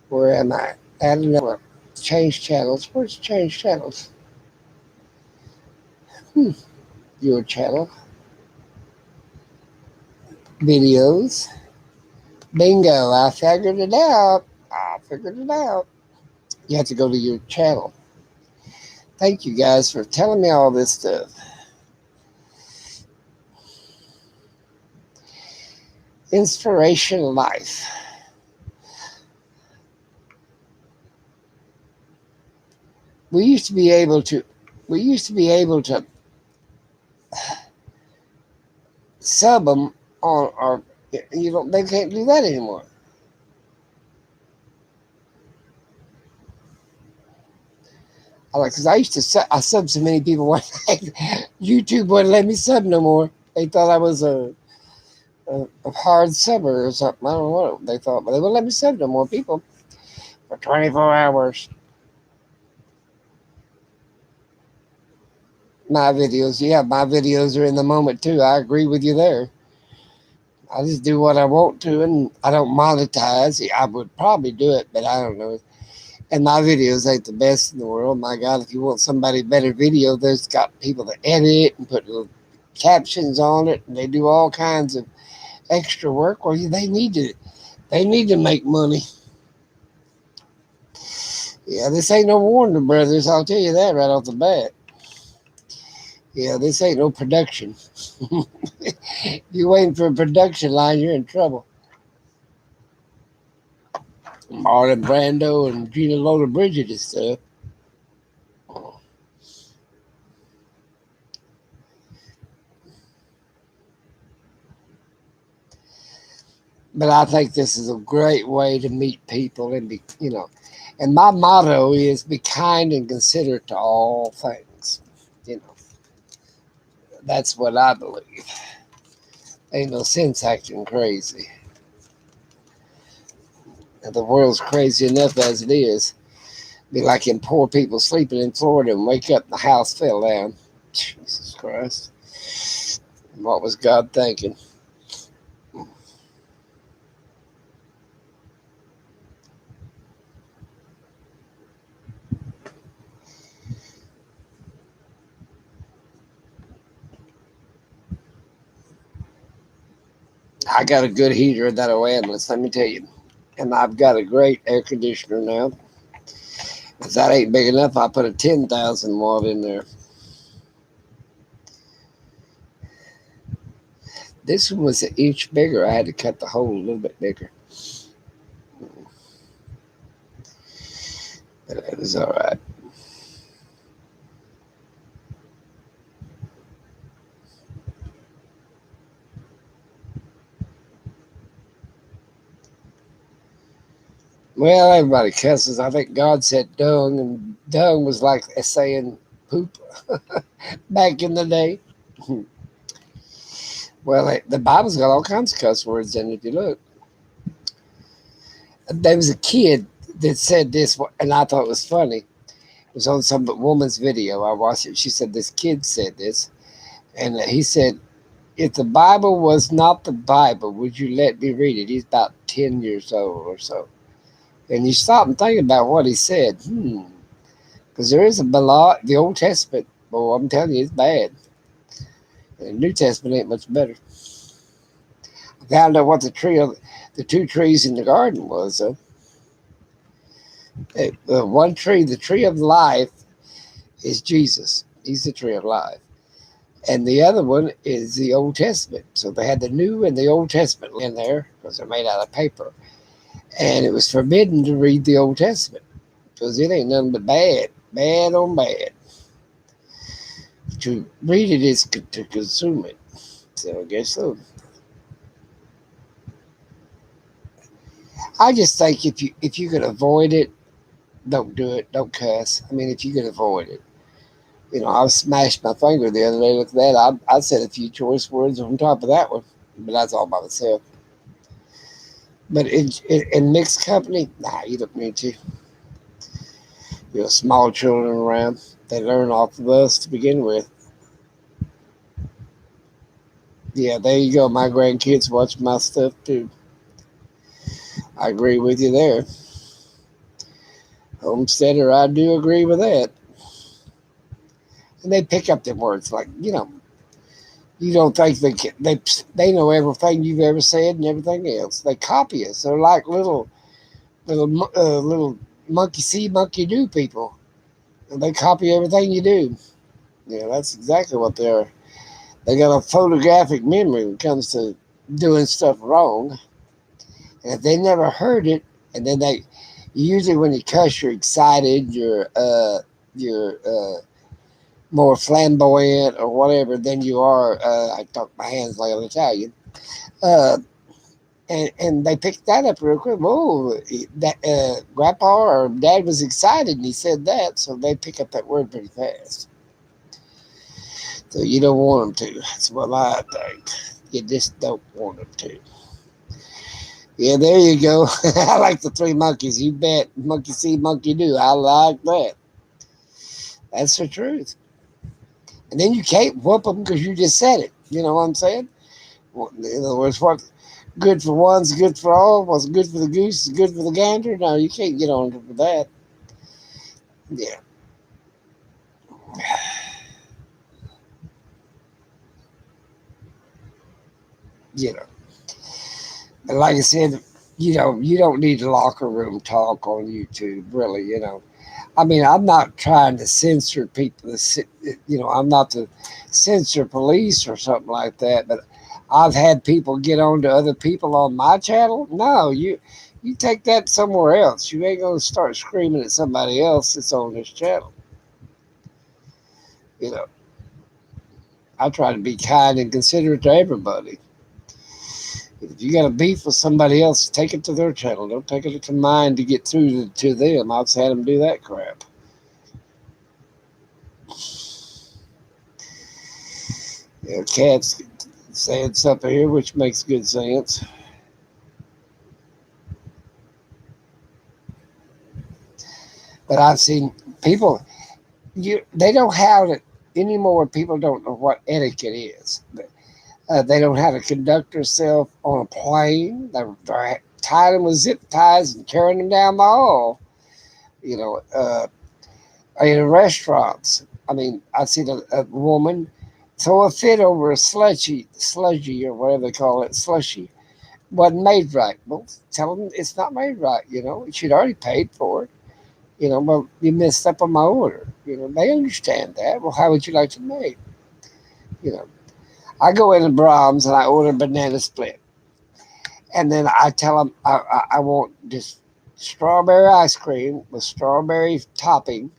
Where am I? Add another. Change channels. Where's change channels? Your channel. Videos. Bingo. I figured it out. I figured it out. You have to go to your channel. Thank you guys for telling me all this stuff. Inspiration Life. We used to be able to. We used to be able to sub them on our. You know they can't do that anymore. Because I used to I subbed so many people one night. YouTube wouldn't let me sub no more. They thought I was a hard subber or something. I don't know what they thought, but they wouldn't let me sub no more people for 24 hours. My videos, yeah, my videos are in the moment too. I agree with you there. I just do what I want to, and I don't monetize. I would probably do it, but I don't know. And my videos ain't the best in the world. My God, if you want somebody better video, there's got people that edit and put little captions on it, and they do all kinds of extra work. Well, they need to make money. Yeah, this ain't no Warner Brothers. I'll tell you that right off the bat. Yeah, this ain't no production. You waiting for a production line, you're in trouble. Marlon Brando and Gina Lola Bridget and stuff. But I think this is a great way to meet people and be, And my motto is be kind and considerate to all things. You know, that's what I believe. Ain't no sense acting crazy. And the world's crazy enough as it is. Be like in poor people sleeping in Florida and wake up and the house fell down. Jesus Christ. What was God thinking? I got a good heater in that Oasis, let me tell you. And I've got a great air conditioner now. If that ain't big enough, I put a 10,000 watt in there. This one was an inch bigger. I had to cut the hole a little bit bigger. But it was all right. Well, everybody cusses. I think God said dung, and dung was like saying poop back in the day. Well, the Bible's got all kinds of cuss words in it if you look. There was a kid that said this, and I thought it was funny. It was on some woman's video. I watched it. She said this kid said this, and he said, "If the Bible was not the Bible, would you let me read it?" He's about 10 years old or so. And you stop and think about what he said. Because there is the Old Testament, boy, I'm telling you, it's bad. And the New Testament ain't much better. I found out what the two trees in the garden was, though. One tree, the tree of life, is Jesus. He's the tree of life. And the other one is the Old Testament. So they had the New and the Old Testament in there because they're made out of paper. And it was forbidden to read the Old Testament because it ain't nothing but bad on bad. To read it is to consume it. So I guess so. I just think if you can avoid it, don't do it. Don't cuss. I mean, if you can avoid it. I smashed my finger the other day. Look at that. I said a few choice words on top of that one, but that's all by myself. But in mixed company, nah, you don't need to. Small children around, they learn off of us to begin with. Yeah, there you go. My grandkids watch my stuff too. I agree with you there. Homesteader, I do agree with that. And they pick up them words like, you don't think they know everything you've ever said and everything else. They copy us. They're like little monkey see, monkey do people. And they copy everything you do. Yeah, that's exactly what they are. They got a photographic memory when it comes to doing stuff wrong. And if they never heard it, and then they usually when you cuss, you're excited, you're more flamboyant or whatever than you are. I talk my hands like an Italian. Uh, and they picked that up real quick. Whoa, that grandpa or dad was excited and he said that, so they pick up that word pretty fast. So you don't want them to. That's what I think. You just don't want them to. Yeah, there you go. I like the three monkeys. You bet. Monkey see, monkey do. I like that. That's the truth. And then you can't whoop them because you just said it. You know what I'm saying? In other words, what good for one's good for all. What's good for the goose is good for the gander. No, you can't get on to that. Yeah, you know. But like I said, you don't need locker room talk on YouTube, really. I mean, I'm not trying to censor people. I'm not the censor police or something like that. But I've had people get on to other people on my channel. No, you take that somewhere else. You ain't gonna start screaming at somebody else that's on this channel. You know, I try to be kind and considerate to everybody. If you got a beef with somebody else, take it to their channel. Don't take it to mine to get through to them. I've had them do that crap. Cats saying something here, which makes good sense. But I've seen people, they don't have it anymore. People don't know what etiquette is. They don't know how to conduct themselves on a plane. They're tying them with zip ties and carrying them down the hall. You know, in restaurants. I mean, I seen a woman throw a fit over a sludgy or whatever they call it, slushy. Wasn't made right. Well, tell them it's not made right. She'd already paid for it. Well, you messed up on my order. They understand that. Well, how would you like to make? You know, I go into Brahms and I order a banana split, and then I tell them I want just strawberry ice cream with strawberry topping,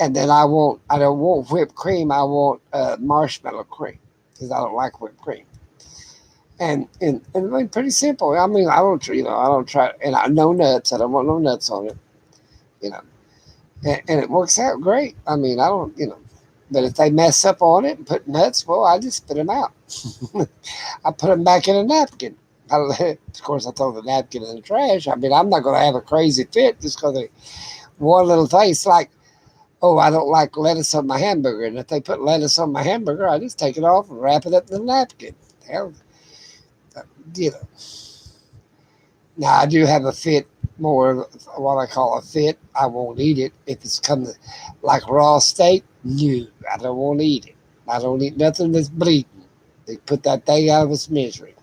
and then I don't want whipped cream. I want marshmallow cream because I don't like whipped cream. And like pretty simple. I mean, I don't try, and I no nuts. I don't want no nuts on it. You know, and it works out great. I mean, I don't, but if they mess up on it and put nuts, well, I just spit them out. I put them back in a napkin. Of course, I throw the napkin in the trash. I mean, I'm not going to have a crazy fit just because one little thing. It's like, oh, I don't like lettuce on my hamburger. And if they put lettuce on my hamburger, I just take it off and wrap it up in the napkin. Hell, you know. Now, I do have a fit, more of what I call a fit. I won't eat it. If it's coming like raw steak, no, I don't want to eat it. I don't eat nothing that's bleeding. They put that thing out of its misery.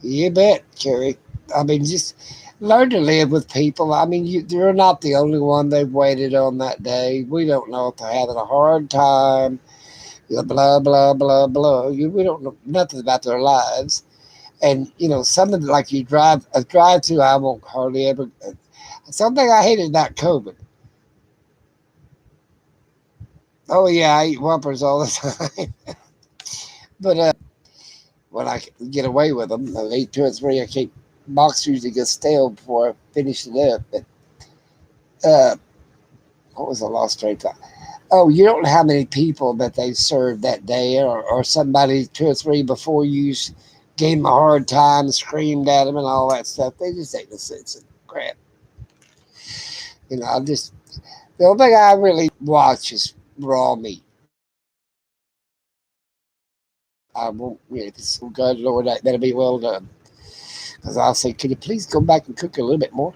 You bet, Carrie. I mean, just learn to live with people. I mean, you're not the only one they've waited on that day. We don't know if they're having a hard time. Blah blah blah blah. We don't know nothing about their lives. And some of the, like you drive to, I won't hardly ever. Something I hated about COVID. Oh yeah, I eat Whoppers all the time. But when I get away with them, I eat two or three. I keep box usually gets stale before I finish it up. But uh, what was the lost train of thought? Oh, you don't know how many people that they served that day, or somebody two or three before you gave them a hard time, screamed at them, and all that stuff. They just ain't no sense of crap. I just the only thing I really watch is raw meat. I won't. If it's so good, Lord, that'll be well done. Because I'll say, could you please go back and cook a little bit more?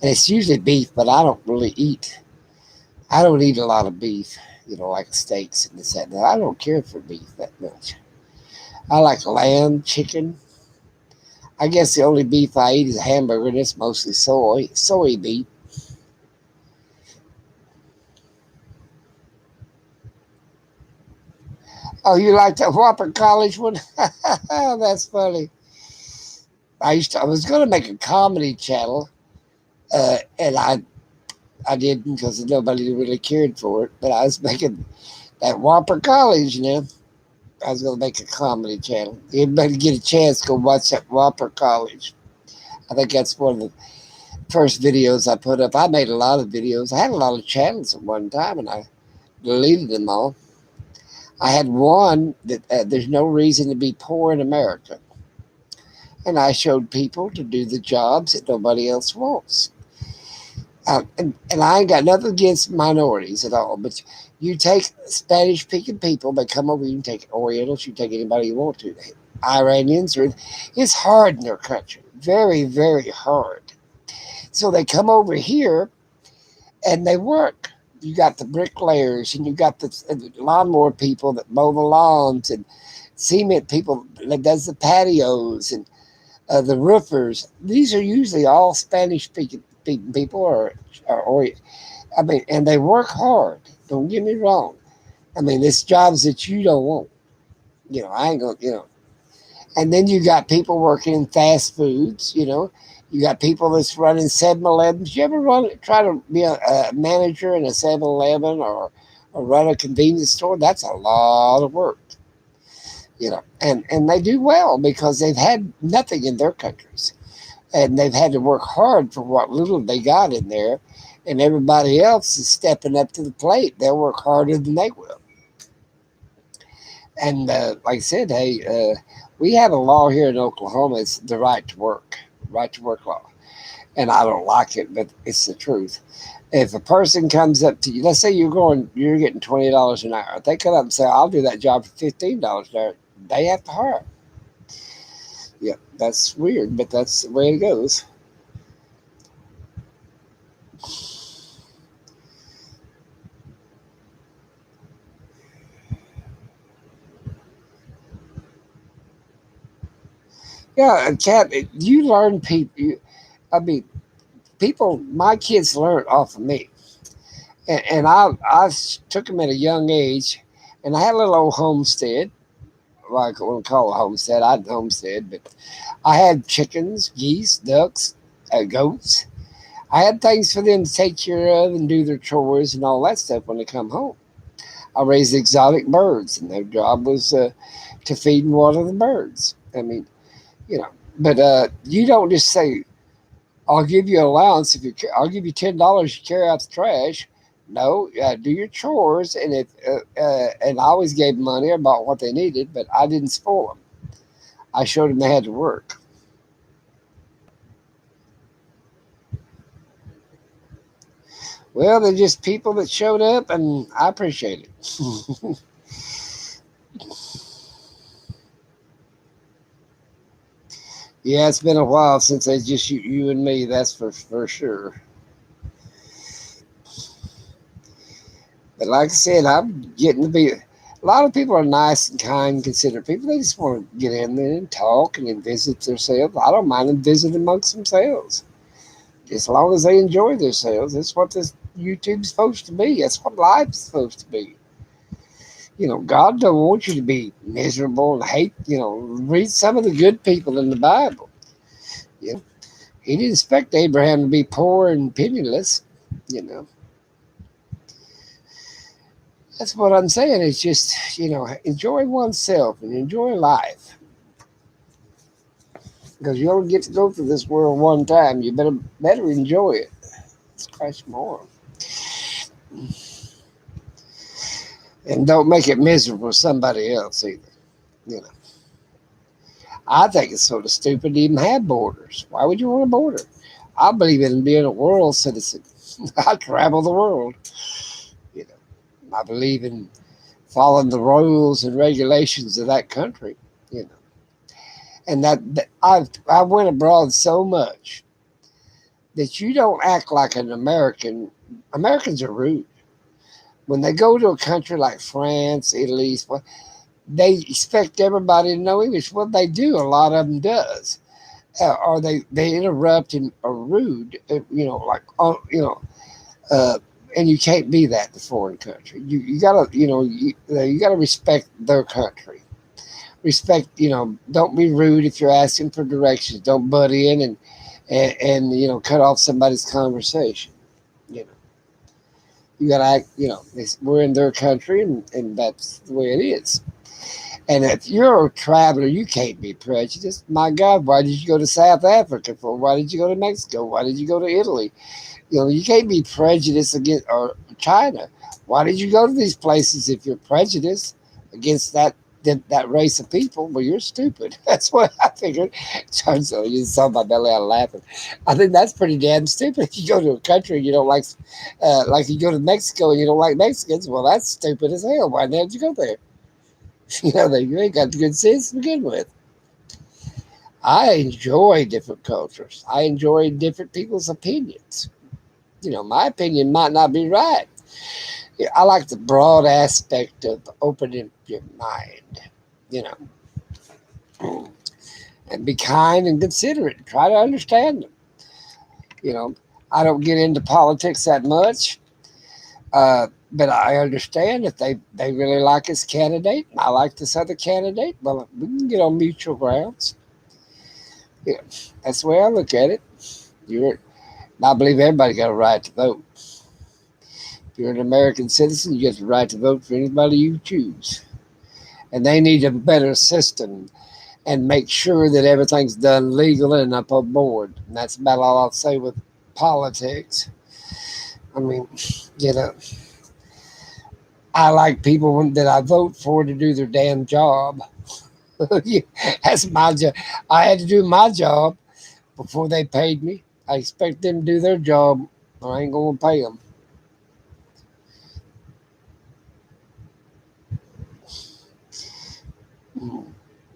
And it's usually beef, but I don't really eat. I don't eat a lot of beef. Like steaks and this that. And that. I don't care for beef that much. I like lamb, chicken. I guess the only beef I eat is hamburger, and it's mostly soy beef. Oh, you like that Whopper College one? That's funny. I was going to make a comedy channel, and I didn't because nobody really cared for it. But I was making that Whopper College, I was going to make a comedy channel. Everybody get a chance, go watch that Whopper College. I think that's one of the first videos I put up. I made a lot of videos. I had a lot of channels at one time, and I deleted them all. I had one that there's no reason to be poor in America. And I showed people to do the jobs that nobody else wants. And I ain't got nothing against minorities at all, but you take Spanish speaking people that come over, you can take Orientals, you can take anybody you want to. Iranians, it's hard in their country. Very, very hard. So they come over here and they work. You got the bricklayers and you got the lawnmower people that mow the lawns and cement people that does the patios and the roofers. These are usually all Spanish speaking people or I mean, and they work hard. Don't get me wrong. I mean, it's jobs that you don't want. I ain't gonna. And then you got people working in fast foods. You got people that's running 7-Elevens. You ever try to be a manager in a 7-Eleven or run a convenience store? That's a lot of work. And they do well because they've had nothing in their countries. And they've had to work hard for what little they got in there. And everybody else is stepping up to the plate. They'll work harder than they will. And like I said, hey, we have a law here in Oklahoma. It's the right to work law. And I don't like it, but it's the truth. If a person comes up to you, let's say you're getting $20 an hour. If they come up and say, "I'll do that job for $15 an hour," they have to hire. Yeah, that's weird, but that's the way it goes. Yeah, Cat, you learn people. I mean, people. My kids learn off of me, and I took them at a young age, and I had a little old homestead. Like I wouldn't call it a homestead. I had a homestead, but I had chickens, geese, ducks, goats. I had things for them to take care of and do their chores and all that stuff when they come home. I raised exotic birds, and their job was to feed and water the birds. I mean, but you don't just say, "I'll give you an allowance I'll give you $10 to carry out the trash." No, do your chores, and and I always gave money about what they needed, but I didn't spoil them. I showed them they had to work. Well, they're just people that showed up, and I appreciate it. Yeah, it's been a while since they just you and me. That's for sure. But like I said, I'm getting to be. A lot of people are nice and kind, considerate people. They just want to get in there and talk and then visit themselves. I don't mind them visiting amongst themselves, as long as they enjoy themselves. That's what this YouTube's supposed to be. That's what life's supposed to be. God don't want you to be miserable and hate. Read some of the good people in the Bible. You know, He didn't expect Abraham to be poor and penniless. You know, that's what I'm saying. It's just enjoy oneself and enjoy life because you only get to go through this world one time. You better enjoy it. Let's crash more. And don't make it miserable for somebody else either. You know, I think it's sort of stupid to even have borders. Why would you want a border? I believe in being a world citizen. I travel the world. You know, I believe in following the rules and regulations of that country, you know. And that I went abroad so much that you don't act like an American. Americans are rude when they go to a country like France, Italy. They expect everybody to know English. Well, they do. A lot of them does, or they interrupt and are rude. Uh, and you can't be that in a foreign country. You gotta you gotta respect their country. Respect, don't be rude if you're asking for directions. Don't butt in and cut off somebody's conversation. You know, you gotta act. We're in their country, and that's the way it is. And if you're a traveler, you can't be prejudiced. My God, why did you go to South Africa for? Why did you go to Mexico? Why did you go to Italy? You can't be prejudiced against or China. Why did you go to these places if you're prejudiced against that race of people? Well, you're stupid. That's what I figured. So you saw my belly out laughing. I think that's pretty damn stupid. If you go to a country and you don't like you go to Mexico and you don't like Mexicans, well, that's stupid as hell. Why the hell did you go there? You ain't got the good sense to begin with. I enjoy different cultures. I enjoy different people's opinions. My opinion might not be right. Yeah, I like the broad aspect of opening your mind, you know, and be kind and considerate. Try to understand them. You know, I don't get into politics that much, but I understand if they really like this candidate, and I like this other candidate. Well, we can get on mutual grounds. Yeah, that's the way I look at it. You're, I believe everybody got a right to vote. If you're an American citizen, you get the right to vote for anybody you choose. And they need a better system and make sure that everything's done legal and up on board. And that's about all I'll say with politics. I mean, you know, I like people that I vote for to do their damn job. That's my job. I had to do my job before they paid me. I expect them to do their job, or I ain't going to pay them.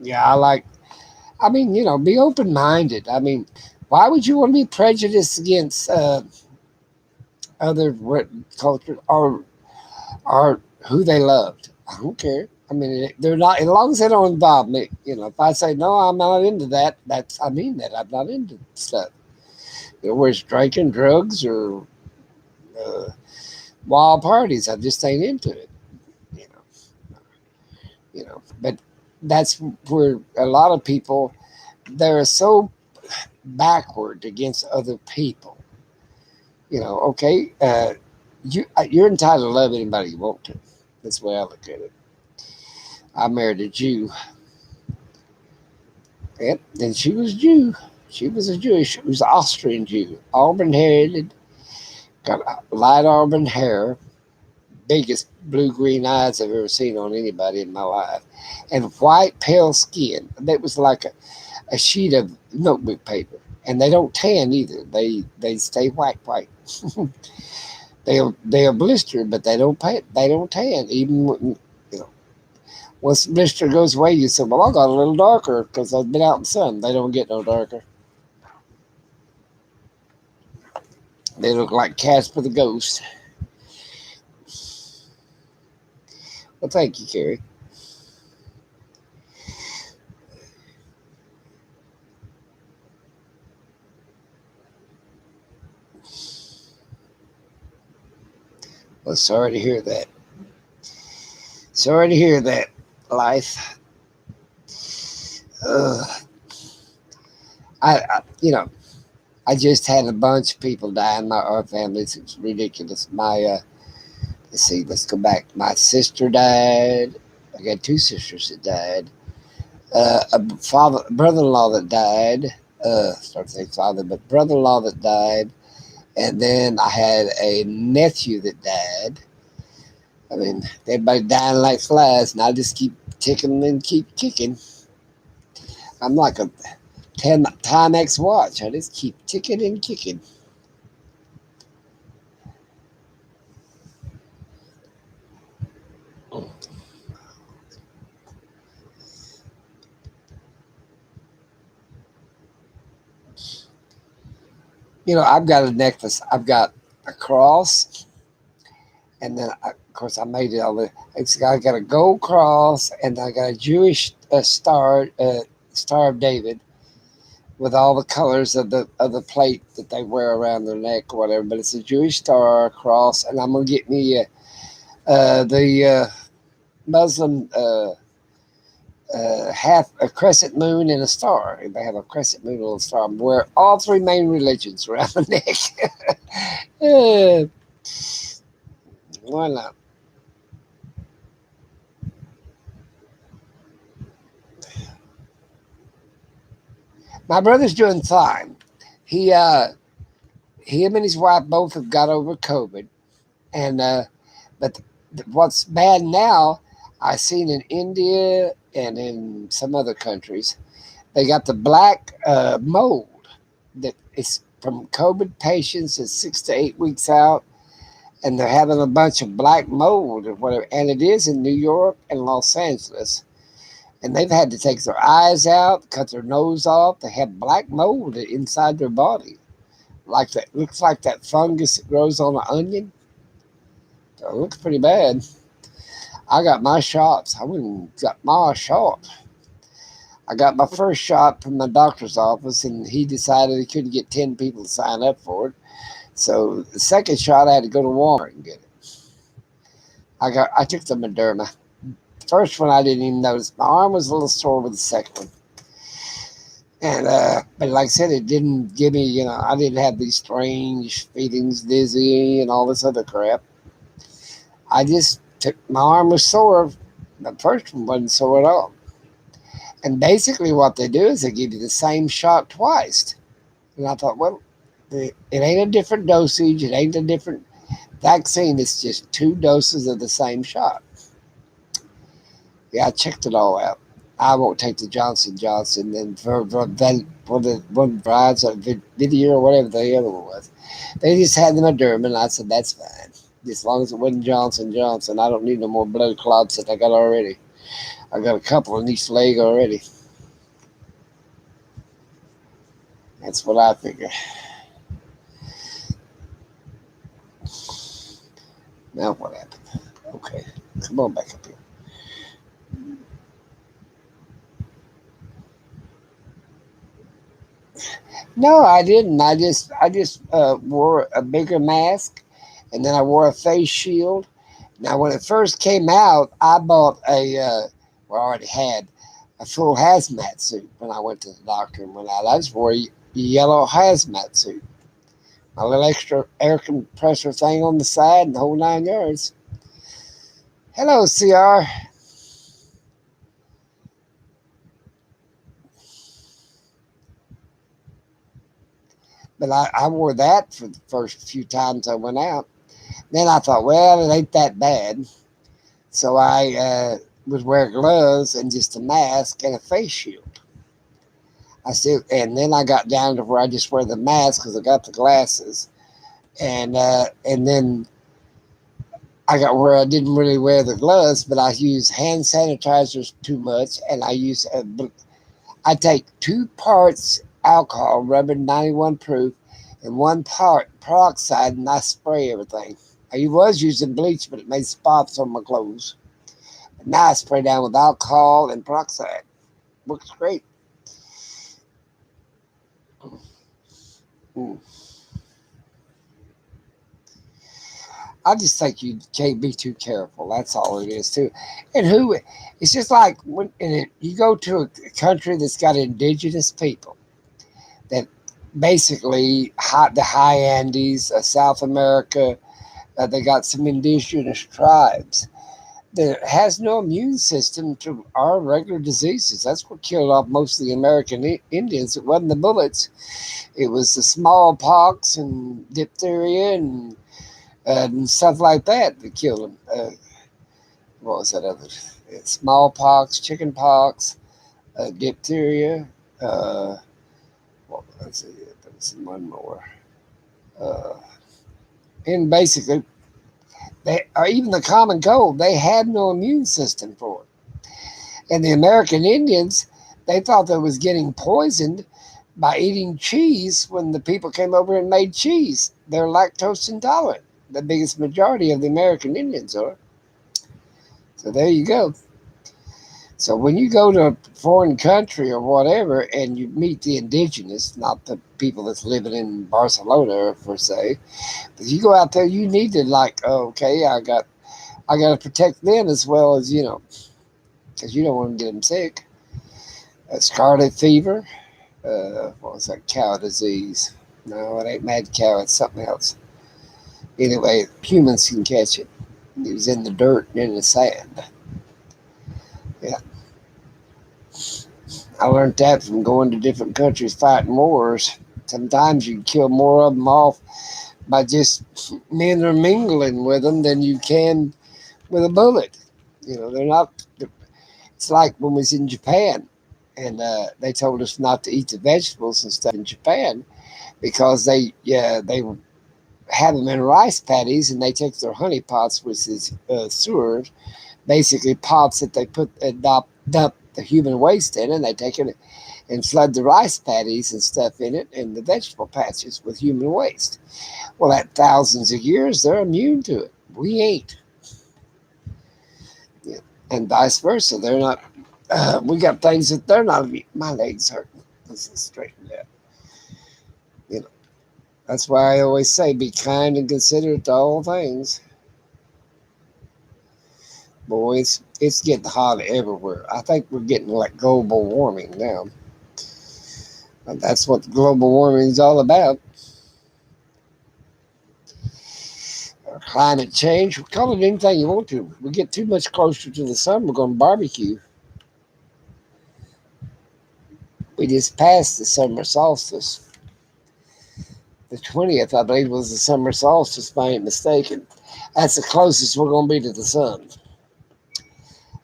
Yeah, I mean, be open minded. I mean, why would you want to be prejudiced against other cultures or who they loved? I don't care. I mean, they're not, as long as they don't involve me. If I say, no, I'm not into that, I mean that. I'm not into stuff. Where it's drinking, drugs, or uh, wild parties. I just ain't into it. You But that's where a lot of people, they're so backward against other people. Okay, you're entitled to love anybody you want to. That's the way I look at it. I married a Jew, and she was Jew. She was a Jewish. She was an Austrian Jew, auburn headed, got light auburn hair, biggest blue green eyes I've ever seen on anybody in my life, and white pale skin. That was like a sheet of notebook paper. And they don't tan either. They stay white. They'll blister, but they don't pay. They don't tan. Even you know, once the blister goes away, you say, "Well, I got a little darker because I've been out in the sun." They don't get no darker. They look like Casper the Ghost. Well, thank you, Carrie. Well, sorry to hear that. Sorry to hear that. Life. Uh, I I just had a bunch of people die in our family. It's ridiculous. Let's see, let's go back. My sister died. I got two sisters that died. Brother-in-law that died. Start to say father, but brother-in-law that died, and then I had a nephew that died. I mean, everybody dying like flies, and I just keep ticking and keep kicking. I'm like a Timex watch. I just keep ticking and kicking. I've got a necklace. I've got a cross, and then of course I made it all. I got a gold cross, and I got a Jewish star, Star of David, with all the colors of the plate that they wear around their neck or whatever. But it's a Jewish star cross, and I'm gonna get me the Muslim half a crescent moon and a star. They have a crescent moon and a star. I'm wear all three main religions around the neck. uh, why not? My brother's doing fine. He him and his wife both have got over COVID, and but what's bad now? I seen in India and in some other countries, they got the black mold that is from COVID patients is 6 to 8 weeks out, and they're having a bunch of black mold or whatever, and it is in New York and Los Angeles, and they've had to take their eyes out, cut their nose off. They have black mold inside their body, like that. Looks like that fungus that grows on an onion. So it looks pretty bad. I got my shots. I went and got my shot. I got my first shot from my doctor's office, and he decided he couldn't get 10 people to sign up for it. So the second shot, I had to go to Walmart and get it. I took the Moderna. The first one I didn't even notice. My arm was a little sore with the second one. And but like I said, it didn't give me, I didn't have these strange feelings, dizzy, and all this other crap. I just took my arm was sore. The first one wasn't sore at all. And basically, what they do is they give you the same shot twice. And I thought, well, it ain't a different dosage. It ain't a different vaccine. It's just 2 doses of the same shot. Yeah, I checked it all out. I won't take the Johnson Johnson. And for the one brides or video or whatever the other one was, they just had the Moderna, and I said that's fine. As long as it wasn't Johnson Johnson, I don't need no more blood clots that I got already. I got a couple in each leg already. That's what I figure. Now what happened? Okay, come on back up here. No, I didn't. I just wore a bigger mask, and then I wore a face shield. Now, when it first came out, I bought well, I already had a full hazmat suit when I went to the doctor and went out. I just wore a yellow hazmat suit, my little extra air compressor thing on the side, and the whole 9 yards. Hello, CR. But I wore that for the first few times I went out. Then I thought, well, it ain't that bad. So I would wear gloves and just a mask and a face shield. And then I got down to where I just wear the mask because I got the glasses, and then I got where I didn't really wear the gloves, but I use hand sanitizers too much, and I take 2 parts alcohol, rubbing 91 proof, and 1 part peroxide, and I spray everything. I was using bleach, but it made spots on my clothes. But now I spray down with alcohol and peroxide. Works great. Mm. I just think you can't be too careful. That's all it is, too. And it's just like you go to a country that's got indigenous people that basically the high Andes, South America, they got some indigenous tribes that has no immune system to our regular diseases. That's what killed off most of the American Indians. It wasn't the bullets. It was the smallpox and diphtheria and stuff like that killed them. What was that other? Smallpox, chickenpox, diphtheria. Let's see, there was one more. Uh, and basically, or even the common cold, they had no immune system for it. And the American Indians, they thought they was getting poisoned by eating cheese when the people came over and made cheese. They're lactose intolerant. The biggest majority of the American Indians are. So there you go. So when you go to a foreign country or whatever and you meet the indigenous, not the people that's living in Barcelona per se, but you go out there, you need to like, oh, okay, I got to protect them as well as because you don't want to get them sick. Scarlet fever, what was that cow disease? No, it ain't mad cow. It's something else. Anyway, humans can catch it. It was in the dirt and in the sand. Yeah, I learned that from going to different countries fighting wars. Sometimes you kill more of them off by just intermingling with them than you can with a bullet. They're not. It's like when we was in Japan, and they told us not to eat the vegetables and stuff in Japan because they have them in rice patties, and they take their honey pots, which is sewers, basically pots that they put dump the human waste in, and they take it and flood the rice patties and stuff in it and the vegetable patches with human waste. Well, at thousands of years, they're immune to it. We ain't. Yeah. And vice versa. They're not. We got things that they're not immune. My legs hurting. Let's straighten that. You know. That's why I always say, be kind and considerate to all things. Boys, it's getting hot everywhere. I think we're getting like global warming now. And that's what global warming is all about. Climate change, call it anything you want to. We get too much closer to the sun, we're going to barbecue. We just passed the summer solstice. The 20th, I believe, was the summer solstice, if I ain't mistaken. That's the closest we're going to be to the sun.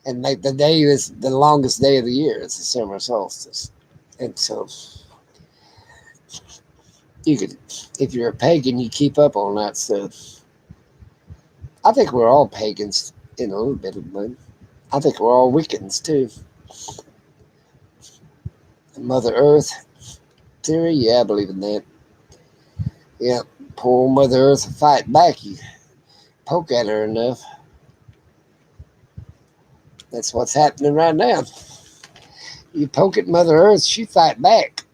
And the day is the longest day of the year. It's the summer solstice. And so you could, if you're a pagan, you keep up on that stuff. I think we're all pagans in a little bit of money. I think we're all Wiccans too. Mother Earth theory, yeah, I believe in that. Yeah, poor Mother Earth will fight back. You poke at her enough. That's what's happening right now. You poke at Mother Earth, she fight back.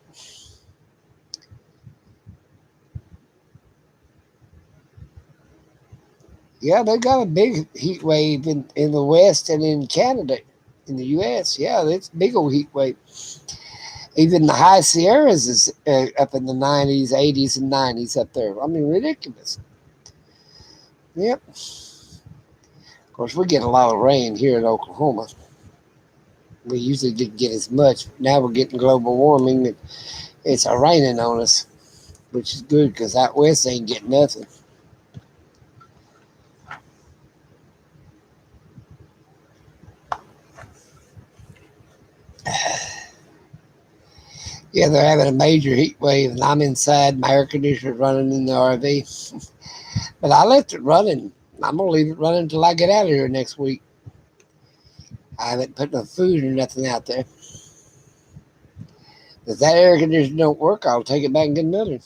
Yeah, they got a big heat wave in the West and in Canada, in the U.S. Yeah, it's a big old heat wave. Even the high Sierras is up in the 90s, 80s, and 90s up there. I mean, ridiculous. Yep. Of course, we get a lot of rain here in Oklahoma. We usually didn't get as much. Now we're getting global warming, and it's raining on us, which is good because out west ain't getting nothing. Yeah, they're having a major heat wave, and I'm inside. My air conditioner's running in the RV. But I left it running. I'm going to leave it running until I get out of here next week. I haven't put no food or nothing out there. If that air conditioner don't work, I'll take it back and get another.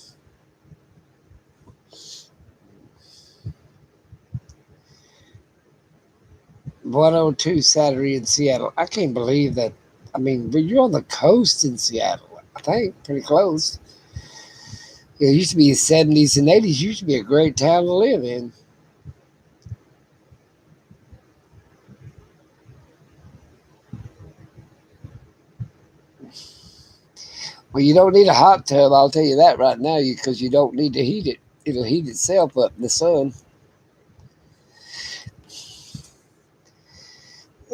102 Saturday in Seattle. I can't believe that. I mean, you're on the coast in Seattle. I think pretty close. It used to be the 70s and 80s. Used to be a great town to live in. Well, you don't need a hot tub. I'll tell you that right now, because you don't need to heat it. It'll heat itself up in the sun.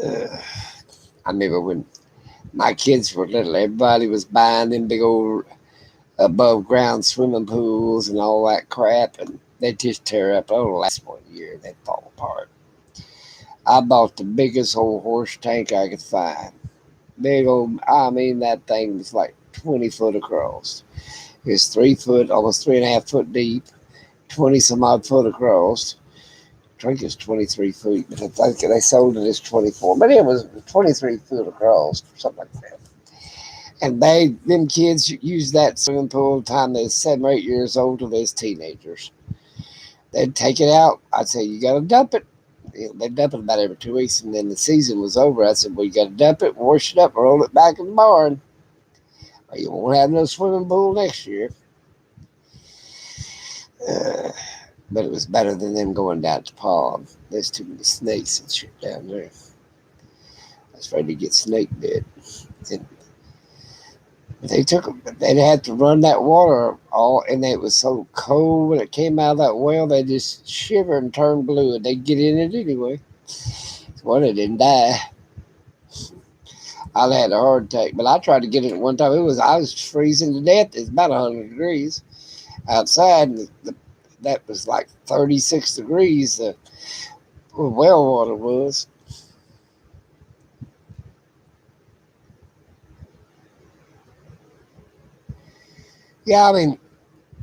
I remember when my kids were little, everybody was buying them big old above ground swimming pools and all that crap, and they just tear up. Oh, last 1 year, they fall apart. I bought the biggest old horse tank I could find. Big old, I mean, that thing was like 20 foot across. It was 3 foot, almost 3.5 foot deep, 20 some odd foot across. I think it's 23 feet, but I think they sold it as 24. But it was 23 foot across, something like that. And them kids use that swimming pool time they're 7 or 8 years old till they're teenagers. They'd take it out. I'd say, you got to dump it. They'd dump it about every 2 weeks. And then the season was over. I said, well, you got to dump it, wash it up, roll it back in the barn. Or you won't have no swimming pool next year. Uh, but it was better than them going down to the pond. There's too many snakes and shit down there. I was afraid to get snake bit. And they'd have to run that water all, and it was so cold when it came out of that well, they just shiver and turn blue, and they'd get in it anyway. Well, they didn't die. I had a heart attack, but I tried to get it one time. I was freezing to death. It's about 100 degrees outside, and that was like 36 degrees. The well water was. Yeah, I mean,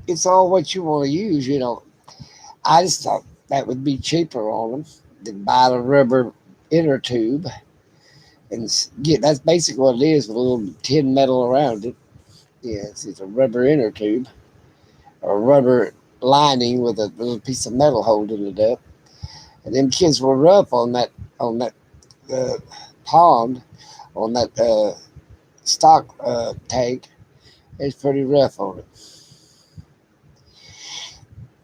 it's all what you want to use. I just thought that would be cheaper on them than buy the rubber inner tube and get. That's basically what it is with a little tin metal around it. Yeah, it's a rubber inner tube or a rubber lining with a little piece of metal holding it up. And them kids were rough on that uh, pond on that stock tank. It's pretty rough on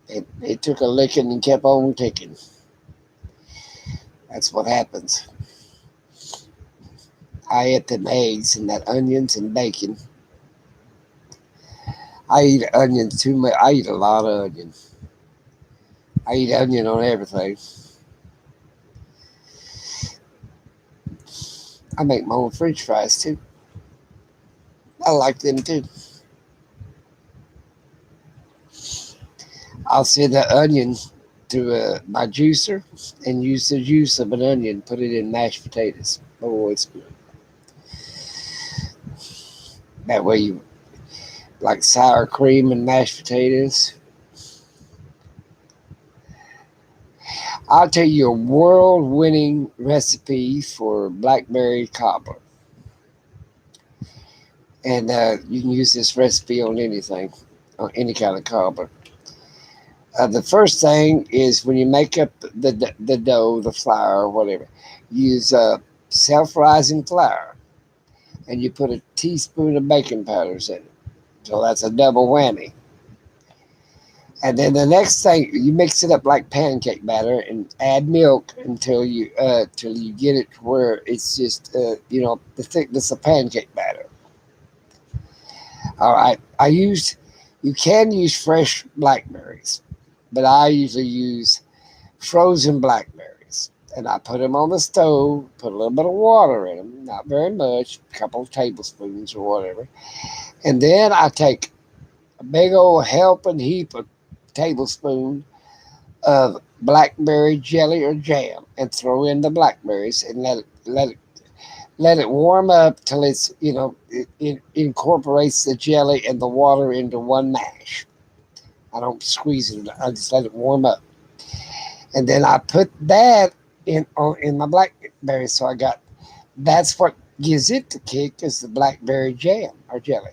it. It took a licking and kept on ticking. That's what happens. I ate them eggs and that onions and bacon. I eat onions too much. I eat a lot of onion. I eat onion on everything. I make my own French fries too. I like them too. I'll send the onion to my juicer and use the juice of an onion, put it in mashed potatoes. Oh, it's good. That way you like sour cream and mashed potatoes. I'll tell you a world winning recipe for blackberry cobbler. And you can use this recipe on anything, on any kind of cobbler. The first thing is when you make up the dough, the flour, or whatever, use self rising flour and you put a teaspoon of baking powders in it. So that's a double whammy. And then the next thing, you mix it up like pancake batter and add milk till you get it to where it's just the thickness of pancake batter. All right, you can use fresh blackberries, but I usually use frozen blackberries. And I put them on the stove, put a little bit of water in them, not very much, a couple of tablespoons or whatever. And then I take a big old helping heap of tablespoon of blackberry jelly or jam and throw in the blackberries and let it warm up till it incorporates the jelly and the water into one mash. I don't squeeze it. I just let it warm up, and then I put that in my blackberries. So that's what gives it the kick is the blackberry jam or jelly.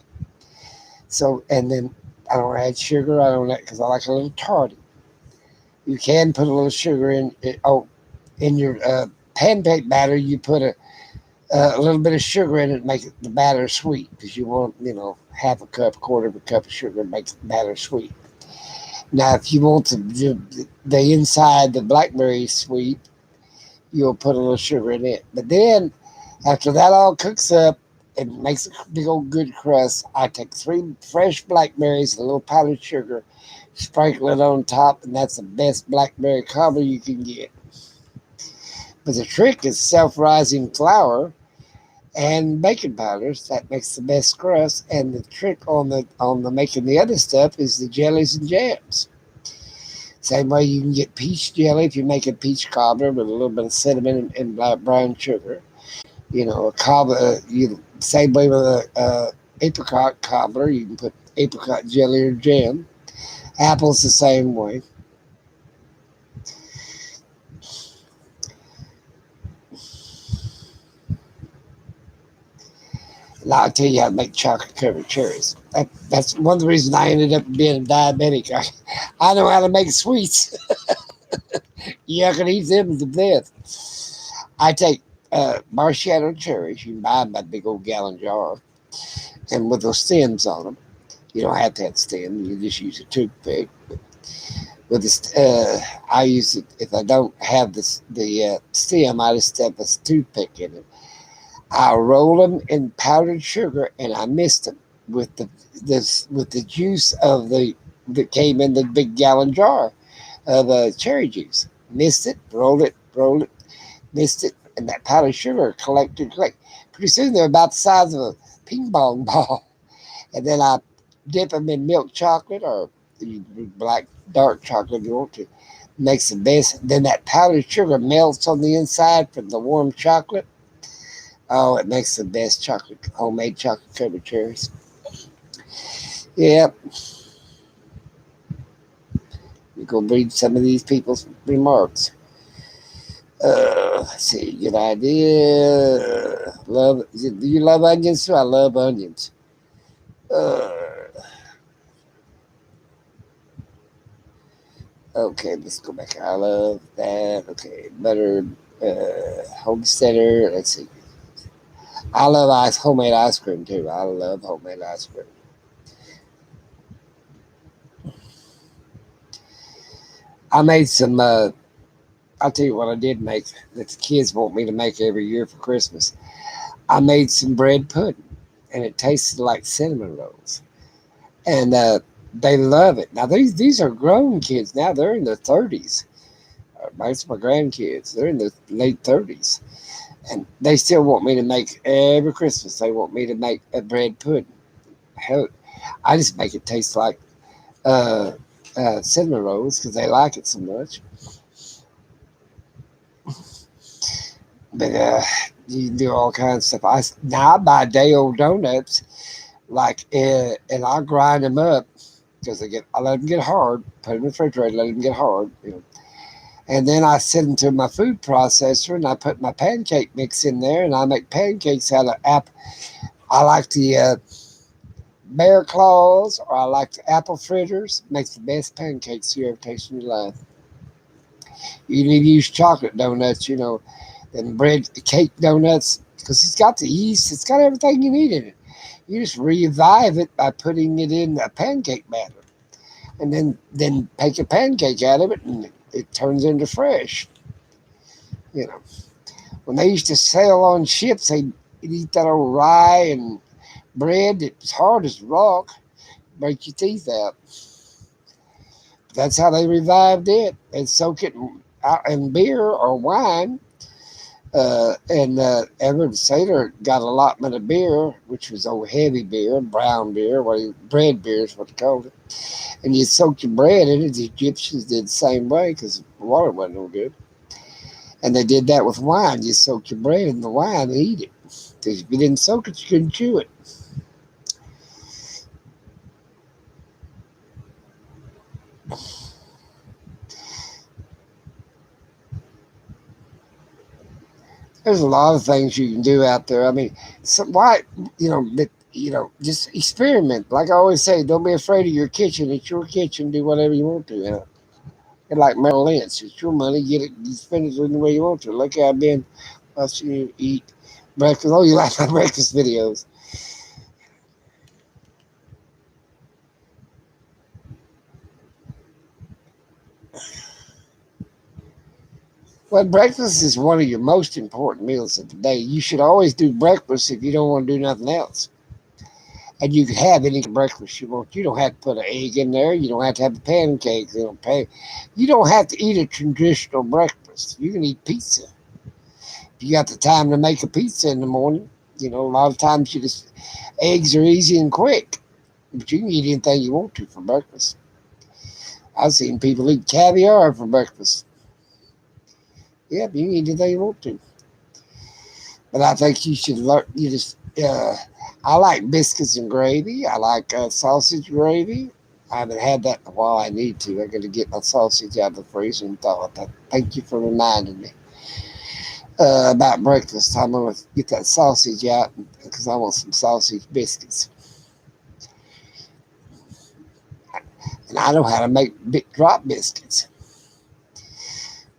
So and then I don't add sugar. I don't because I like a little tarty. You can put a little sugar in it. Oh, in your pancake batter, you put a little bit of sugar in it, make the batter sweet because you want half a cup, quarter of a cup of sugar makes the batter sweet. Now, if you want the inside the blackberry sweet, you'll put a little sugar in it. But then, after that all cooks up and makes a big old good crust, I take 3 fresh blackberries, a little powdered sugar, sprinkle it on top, and that's the best blackberry cobbler you can get. But the trick is self-rising flour and baking powders. That makes the best crust. And the trick on the making the other stuff is the jellies and jams. Same way you can get peach jelly if you make a peach cobbler with a little bit of cinnamon and brown sugar. A cobbler. Same way with a apricot cobbler, you can put apricot jelly or jam. Apples the same way. And I'll tell you how to make chocolate covered cherries. That's one of the reasons I ended up being a diabetic. I know how to make sweets. Yeah, I can eat them to death. I take Marshmallow cherries. You can buy them by big old gallon jar, and with those stems on them. You don't have to have stem. You just use a toothpick. With this, I use it if I don't have the stem. I just step a toothpick in it. I roll them in powdered sugar, and I mist them with the juice of the that came in the big gallon jar of cherry juice. Mist it, roll it, mist it, and that powdered sugar collect. Pretty soon they're about the size of a ping pong ball. And then I dip them in milk chocolate or black dark chocolate if you want to. Makes the best. Then that powdered sugar melts on the inside from the warm chocolate. Oh, it makes the best homemade chocolate covered cherries. Yep, you go read some of these people's remarks. Let's see, good idea. Do you love onions? I love onions. Uh, Okay, let's go back. I love that. Okay, butter, homesteader. Let's see. I love homemade ice cream too. I love homemade ice cream. I made some. I'll tell you what I did make that the kids want me to make every year for Christmas. I made some bread pudding, and it tasted like cinnamon rolls, and they love it. Now these are grown kids. Now they're in their 30s. Most of my grandkids, they're in their late 30s. And they still want me to make every Christmas. They want me to make a bread pudding. Hell, I just make it taste like uh, cinnamon rolls because they like it so much. But you can do all kinds of stuff. Now I buy day old donuts, and I grind them up because I let them get hard. Put them in the refrigerator, let them get hard. And then I send them to my food processor, and I put my pancake mix in there, and I make pancakes out of apple. I like the bear claws, or I like the apple fritters. Makes the best pancakes you ever taste in your life. You need to use chocolate donuts, and bread cake donuts, because it's got the yeast. It's got everything you need in it. You just revive it by putting it in a pancake batter, and then make a pancake out of it, and it turns into fresh. You know, when they used to sail on ships, they'd eat that old rye and bread. It was hard as rock, break your teeth out. That's how they revived it. They soak it in beer or wine. And Edward Sailor got allotment of beer, which was old heavy beer, brown beer, bread beer is what they called it. And you soak your bread in it. The Egyptians did the same way because the water wasn't no good. And they did that with wine. You soak your bread in the wine and eat it. Because if you didn't soak it, you couldn't chew it. There's a lot of things you can do out there. I mean, why, just experiment. Like I always say, don't be afraid of your kitchen. It's your kitchen. Do whatever you want to. And like Merrill Lynch, it's your money. Get it, you spend it any way you want to. Look, I've been watching you eat breakfast. Oh, you like my breakfast videos? Well, breakfast is one of your most important meals of the day. You should always do breakfast if you don't want to do nothing else. And you can have any breakfast you want. You don't have to put an egg in there. You don't have to have the pancakes. You don't have to eat a traditional breakfast. You can eat pizza. If you got the time to make a pizza in the morning, a lot of times eggs are easy and quick. But you can eat anything you want to for breakfast. I've seen people eat caviar for breakfast. Yeah, you can eat anything you want to. But I think you should learn. I like biscuits and gravy. I like sausage gravy. I haven't had that in a while. I need to. I got to get my sausage out of the freezer and thaw it. Thank you for reminding me about breakfast. I'm gonna get that sausage out and because I want some sausage biscuits. And I know how to make big drop biscuits.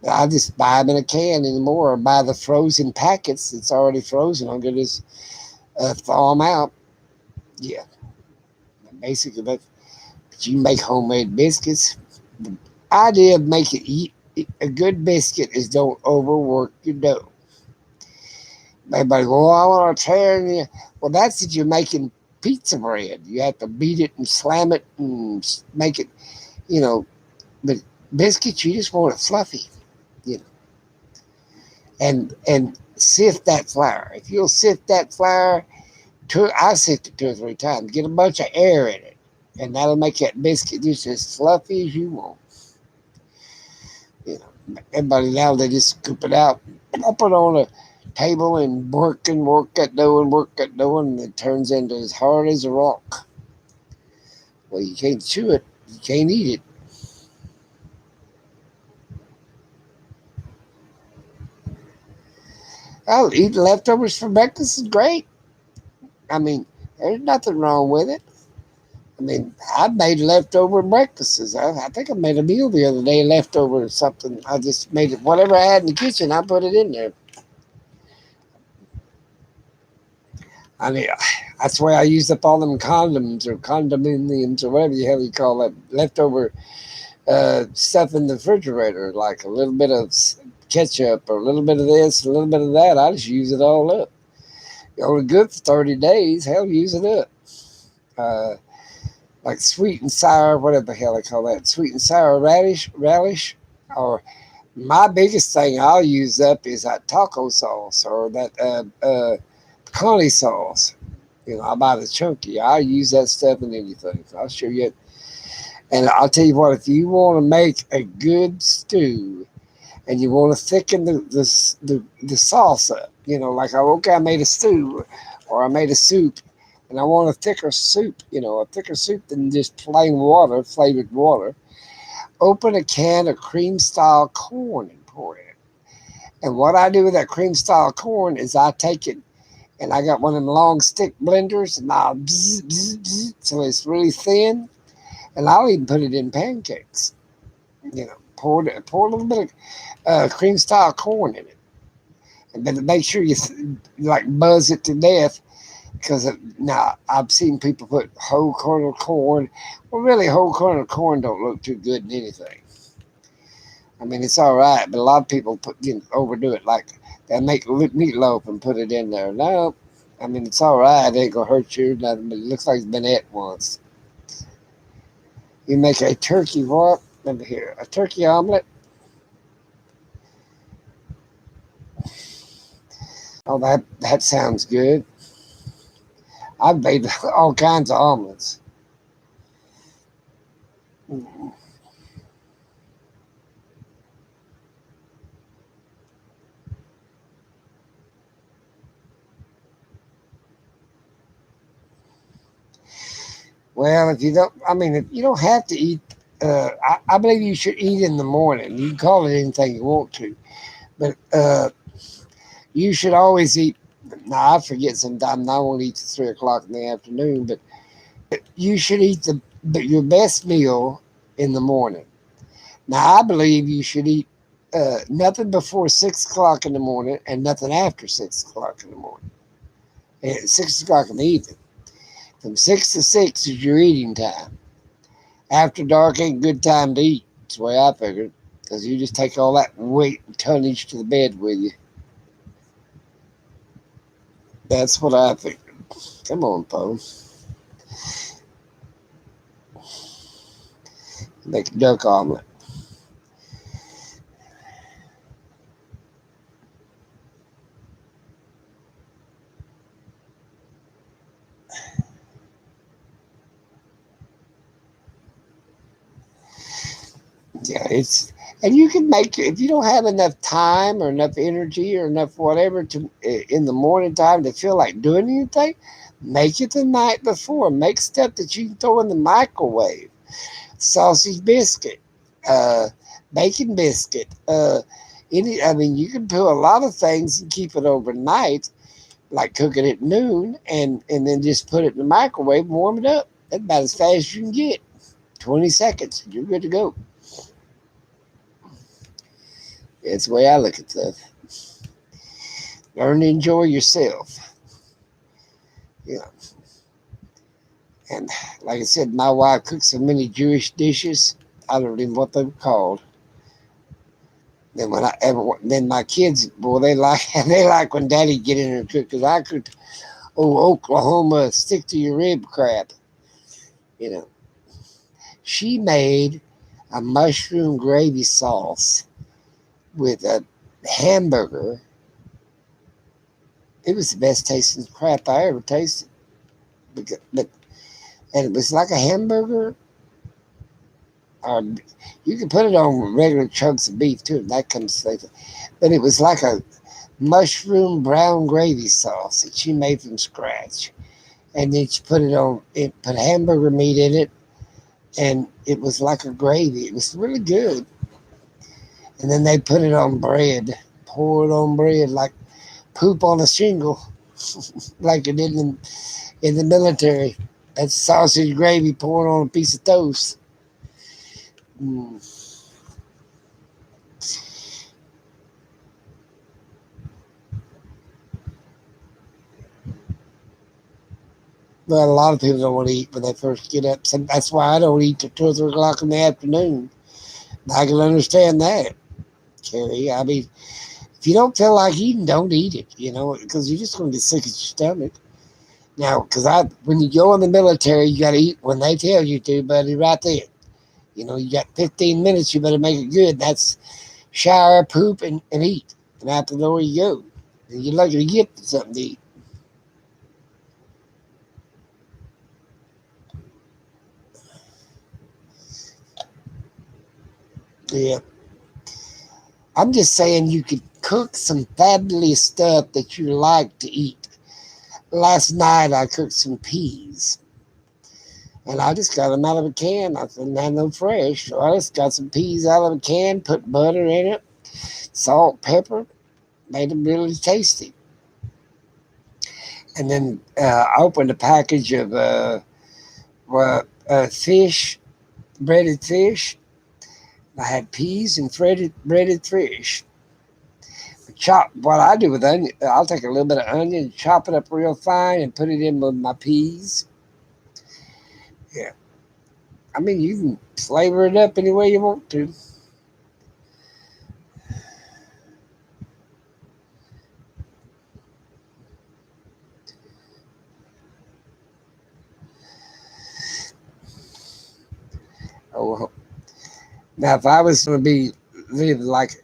But I just buy them in a can anymore, or buy the frozen packets that's already frozen. I'm going to just thaw them out. Yeah, basically, but you make homemade biscuits. The idea of making a good biscuit is don't overwork your dough. Everybody go, oh, I want to tear you. Well, that's if you're making pizza bread. You have to beat it and slam it and make it, you know. But biscuits, you just want it fluffy, you know. And sift that flour. If you'll sift that flour, I sift it 2 or 3 times. Get a bunch of air in it, and that'll make that biscuit just as fluffy as you want. You know, everybody now they just scoop it out, pop it on a table, and work that dough and work that dough, and it turns into as hard as a rock. Well, you can't chew it, you can't eat it. Oh, eat leftovers for breakfast is great. I mean, there's nothing wrong with it. I mean, I made leftover breakfasts. I think I made a meal the other day, leftover or something. I just made it, whatever I had in the kitchen, I put it in there. I mean, that's why I used up all them condoms or condominiums or whatever the hell you call that leftover stuff in the refrigerator, like a little bit of ketchup or a little bit of this, a little bit of that. I just use it all up. You're only good for 30 days. Hell, use it up. Uh, like sweet and sour, whatever the hell they call that, sweet and sour relish, or my biggest thing I'll use up is that taco sauce or that pecani sauce. You know, I buy the chunky. I use that stuff in anything. I'll show you. And I'll tell you what, if you want to make a good stew and you want to thicken the sauce up, you know, like okay, I made a stew or I made a soup, and I want a thicker soup, you know, a thicker soup than just plain water, flavored water. Open a can of cream style corn and pour in it. And what I do with that cream style corn is I take it and I got one of them long stick blenders, and I'll bzz, bzz, bzz, so it's really thin, and I'll even put it in pancakes. You know, pour a little bit of cream style corn in it, and then make sure you like buzz it to death. Because now I've seen people put whole kernel corn. Well, really, whole kernel corn don't look too good in anything. I mean, it's all right, but a lot of people overdo it. Like they make meatloaf and put it in there. No, I mean it's all right. It ain't gonna hurt you nothing, but it looks like it's been ate once. You make a turkey what? Let me hear a turkey omelet. Oh, that sounds good. I've made all kinds of omelets. Well, if you don't, I mean, if you don't have to eat, I believe you should eat in the morning. You can call it anything you want to, but you should always eat. Now, I forget sometimes I won't eat till 3 o'clock in the afternoon, but you should eat your best meal in the morning. Now, I believe you should eat nothing before 6 o'clock in the morning and nothing after 6 o'clock in the morning. And 6 o'clock in the evening. From 6 to 6 is your eating time. After dark ain't a good time to eat. That's the way I figured. Because you just take all that weight and tonnage to the bed with you. That's what I figured. Come on, Poe. Make a duck omelet. Yeah, and you can make if you don't have enough time or enough energy or enough whatever to in the morning time to feel like doing anything, make it the night before. Make stuff that you can throw in the microwave. Sausage biscuit, uh, bacon biscuit, I mean, you can put a lot of things and keep it overnight. like cook it at noon, and then just put it in the microwave and warm it up. That's about as fast as you can get. 20 seconds, you're good to go. That's the way I look at stuff. Learn to enjoy yourself. You know, and like I said, my wife cooks so many Jewish dishes. I don't even know what they're called. Then my kids, boy, they like they like when Daddy get in and cook because I cooked Oklahoma stick to your rib crap. You know, she made a mushroom gravy sauce with a hamburger. It was the best tasting crap I ever tasted. But and it was like a hamburger, or you could put it on regular chunks of beef too. That comes later. But it was like a mushroom brown gravy sauce that she made from scratch, and then she put it on. It put hamburger meat in it, and it was like a gravy. It was really good. And then they put it on bread, pour it on bread like poop on a shingle, like it did in the military. That's sausage gravy poured on a piece of toast. Mm. But a lot of people don't want to eat when they first get up. So that's why I don't eat till 2 or 3 o'clock in the afternoon. I can understand that, Carrie. I mean, if you don't feel like eating, don't eat it. Because you're just going to get sick at your stomach. Now, when you go in the military, you got to eat when they tell you to, buddy. Right there. You got 15 minutes. You better make it good. That's shower, poop, and eat. And out the door you go. And you're lucky to get something to eat. Yeah. I'm just saying you could cook some fabulous stuff that you like to eat. Last night I cooked some peas, and I just got them out of a can. I didn't have no fresh, so I just got some peas out of a can, put butter in it, salt, pepper, made them really tasty. And then I opened a package of fish, breaded fish. I had peas and breaded fish. What I do with onion, I'll take a little bit of onion, chop it up real fine, and put it in with my peas. Yeah, I mean you can flavor it up any way you want to. Oh, well. Now if I was going to be live like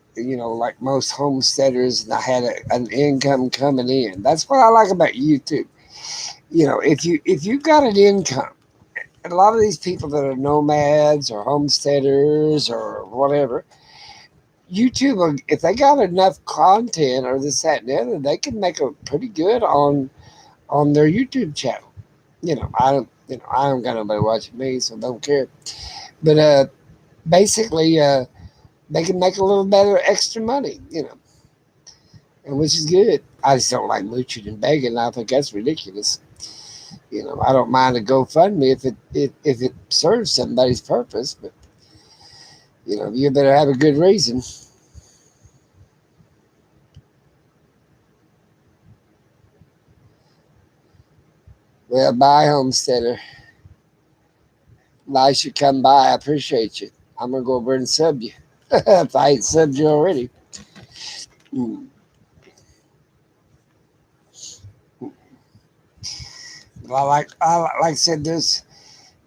most homesteaders, and I had an income coming in, that's what I like about YouTube. If you got an income, and a lot of these people that are nomads or homesteaders or whatever, YouTube, if they got enough content or this, that, and the other, they can make a pretty good on their YouTube channel. I don't got nobody watching me, so don't care. But basically, they can make a little better extra money, and which is good. I just don't like mooching and begging. I think that's ridiculous. I don't mind a GoFundMe if it serves somebody's purpose, but you better have a good reason. Well, bye, homesteader. Nice you come by. I appreciate you. I'm gonna go over and sub you if I ain't subbed you already. Mm. Like I said, this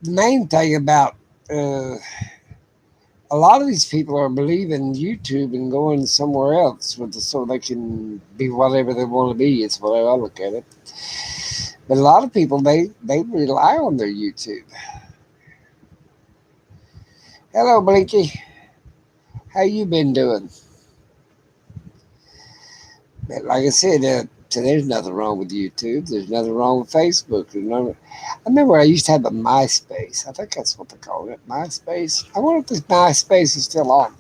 the main thing about uh, a lot of these people are believing YouTube and going somewhere else so they can be whatever they want to be. It's the way I look at it. But a lot of people they rely on their YouTube. Hello, Blinky. How you been doing? But like I said, so there's nothing wrong with YouTube. There's nothing wrong with Facebook. I remember I used to have a MySpace. I think that's what they call it, MySpace. I wonder if this MySpace is still on.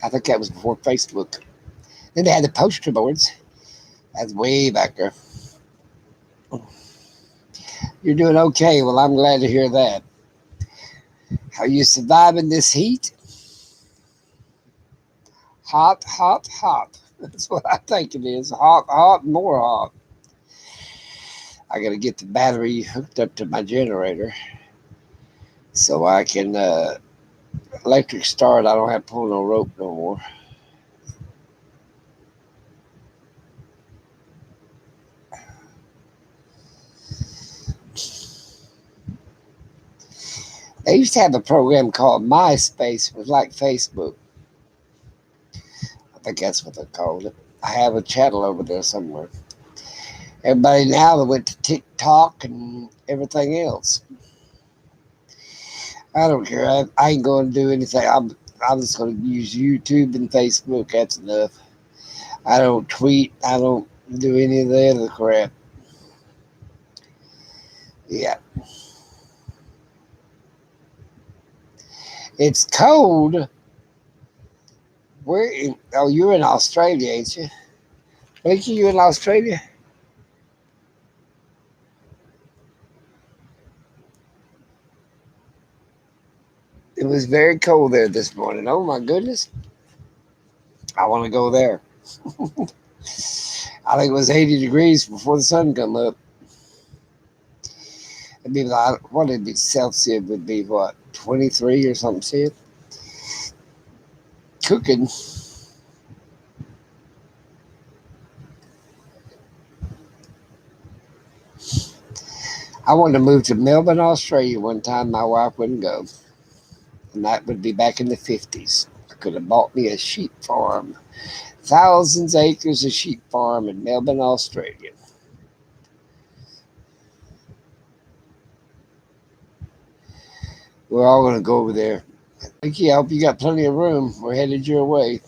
I think that was before Facebook. Then they had the poster boards. That's way back there. You're doing okay. Well, I'm glad to hear that. How you surviving this heat? Hot, hot, hot. That's what I think it is. Hot, hot, more hot. I got to get the battery hooked up to my generator so I can electric start. I don't have to pull no rope no more. They used to have a program called MySpace. It was like Facebook. I think that's what they called it. I have a channel over there somewhere. Everybody now that went to TikTok and everything else. I don't care. I ain't going to do anything. I'm just going to use YouTube and Facebook. That's enough. I don't tweet. I don't do any of the other crap. Yeah. It's cold. Oh, you're in Australia, ain't you? Blakey, you in Australia? It was very cold there this morning. Oh my goodness. I want to go there. I think it was 80 degrees before the sun come up. It'd be like, what would it be? Celsius would be what, 23 or something, see it? Cooking. I wanted to move to Melbourne, Australia one time. My wife wouldn't go. And that would be back in the 50s. I could have bought me a sheep farm. Thousands of acres of sheep farm in Melbourne, Australia. We're all going to go over there. Thank you. I hope you got plenty of room. We're headed your way.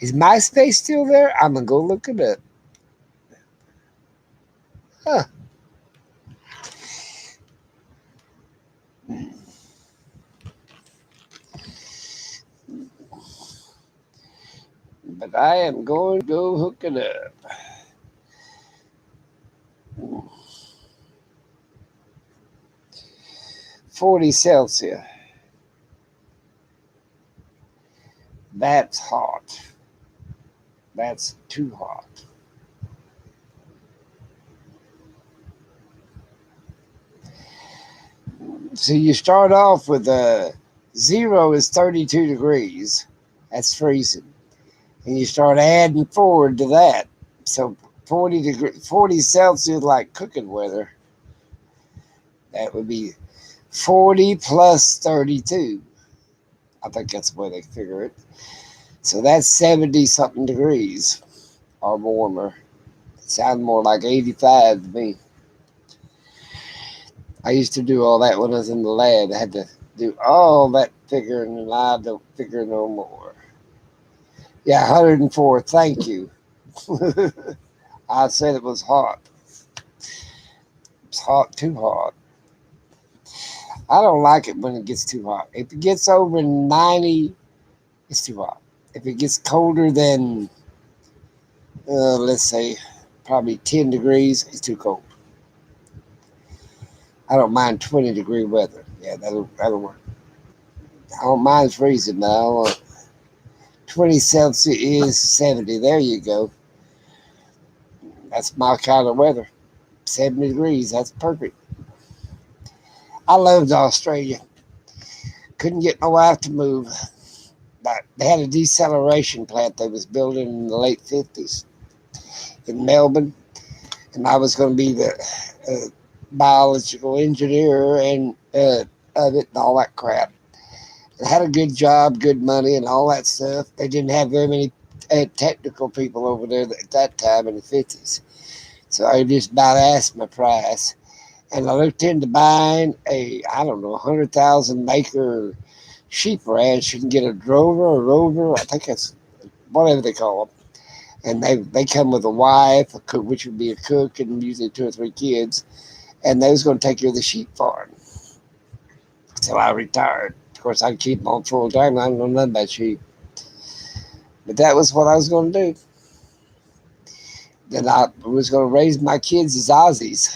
Is MySpace still there? I'm going to go look it up. Huh. But I am going to go hook it up. $40 Celsius. That's hot. That's too hot. So you start off with 0 is 32 degrees. That's freezing. And you start adding forward to that. So 40 Celsius like cooking weather. That would be 40 plus 32. I think that's the way they figure it. So that's 70 something degrees or warmer. It sounds more like 85 to me. I used to do all that when I was in the lab. I had to do all that figuring, and I don't figure no more. Yeah, 104. Thank you. I said it was hot. It's hot, too hot. I don't like it when it gets too hot. If it gets over 90, it's too hot. If it gets colder than, let's say, probably 10 degrees, it's too cold. I don't mind 20-degree weather. Yeah, that'll work. I don't mind freezing, but I don't want 20 Celsius is 70. There you go. That's my kind of weather. 70 degrees. That's perfect. I loved Australia. Couldn't get my wife to move. But they had a deceleration plant they was building in the late 50s in Melbourne. And I was going to be the biological engineer and of it and all that crap. I had a good job, good money, and all that stuff. They didn't have very many technical people over there at that time in the 50s. So I just about asked my price. And I looked into buying a, I don't know, 100,000 acre sheep ranch. You can get a drover or rover, I think that's whatever they call them. And they come with a wife, a cook, which would be a cook, and usually 2 or 3 kids. And they was going to take care of the sheep farm. till I retired. Of course, I'd keep them on full time. I don't know nothing about sheep. But that was what I was going to do. Then I was going to raise my kids as Aussies.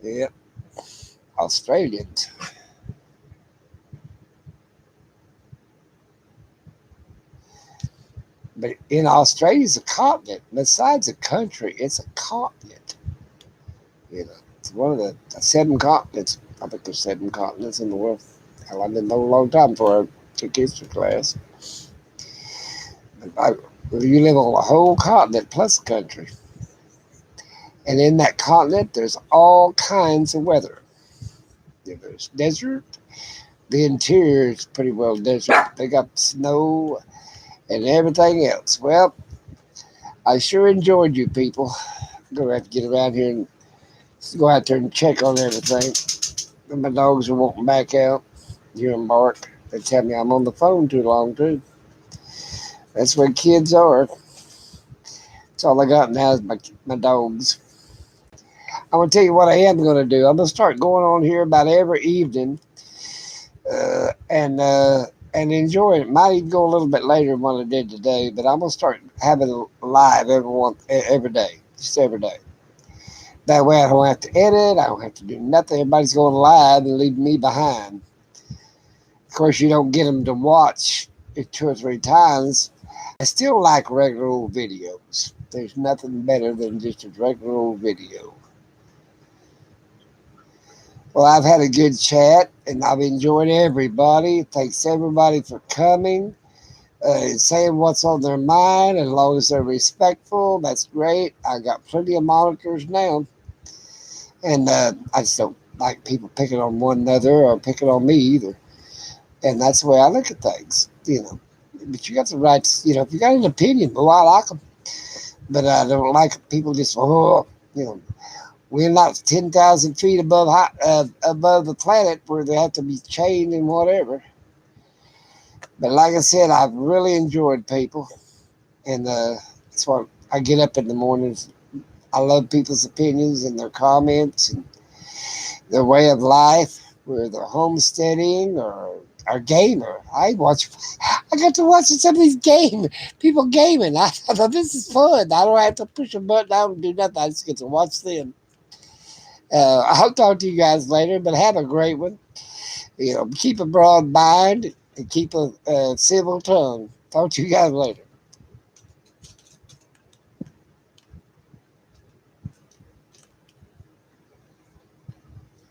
Yep, Australians. But in Australia, it's a continent. Besides a country, it's a continent. You know, it's one of the 7 continents. I think there's 7 continents in the world. Hell, I've been there a long time before I took history class. But you live on a whole continent plus a country. And in that continent, there's all kinds of weather. There's desert. The interior is pretty well desert. They got snow and everything else. Well, I sure enjoyed you people. I'm going to have to get around here and go out there and check on everything. And my dogs are wanting back out. You and bark. They tell me I'm on the phone too long, too. That's what kids are. That's all I got now is my dogs. I'm going to tell you what I am going to do. I'm going to start going on here about every evening and enjoy it. Might even go a little bit later than what I did today, but I'm going to start having a live every day, just every day. That way I don't have to edit. I don't have to do nothing. Everybody's going live and leaving me behind. Of course, you don't get them to watch it 2 or 3 times. I still like regular old videos. There's nothing better than just a regular old video. Well, I've had a good chat, and I've enjoyed everybody. Thanks everybody for coming and saying what's on their mind. As long as they're respectful, that's great. I got plenty of monitors now. And I just don't like people picking on one another or picking on me either. And that's the way I look at things, But you got the right, if you got an opinion, well, I like them. But I don't like people just, we're not 10,000 feet above the planet where they have to be chained and whatever. But like I said, I've really enjoyed people. And that's why I get up in the mornings. I love people's opinions and their comments and their way of life, whether they're homesteading or gamer. I got to watch some of these people gaming. I thought this is fun. I don't have to push a button. I don't do nothing. I just get to watch them. I'll talk to you guys later, but have a great one. Keep a broad mind and keep a civil tongue. Talk to you guys later.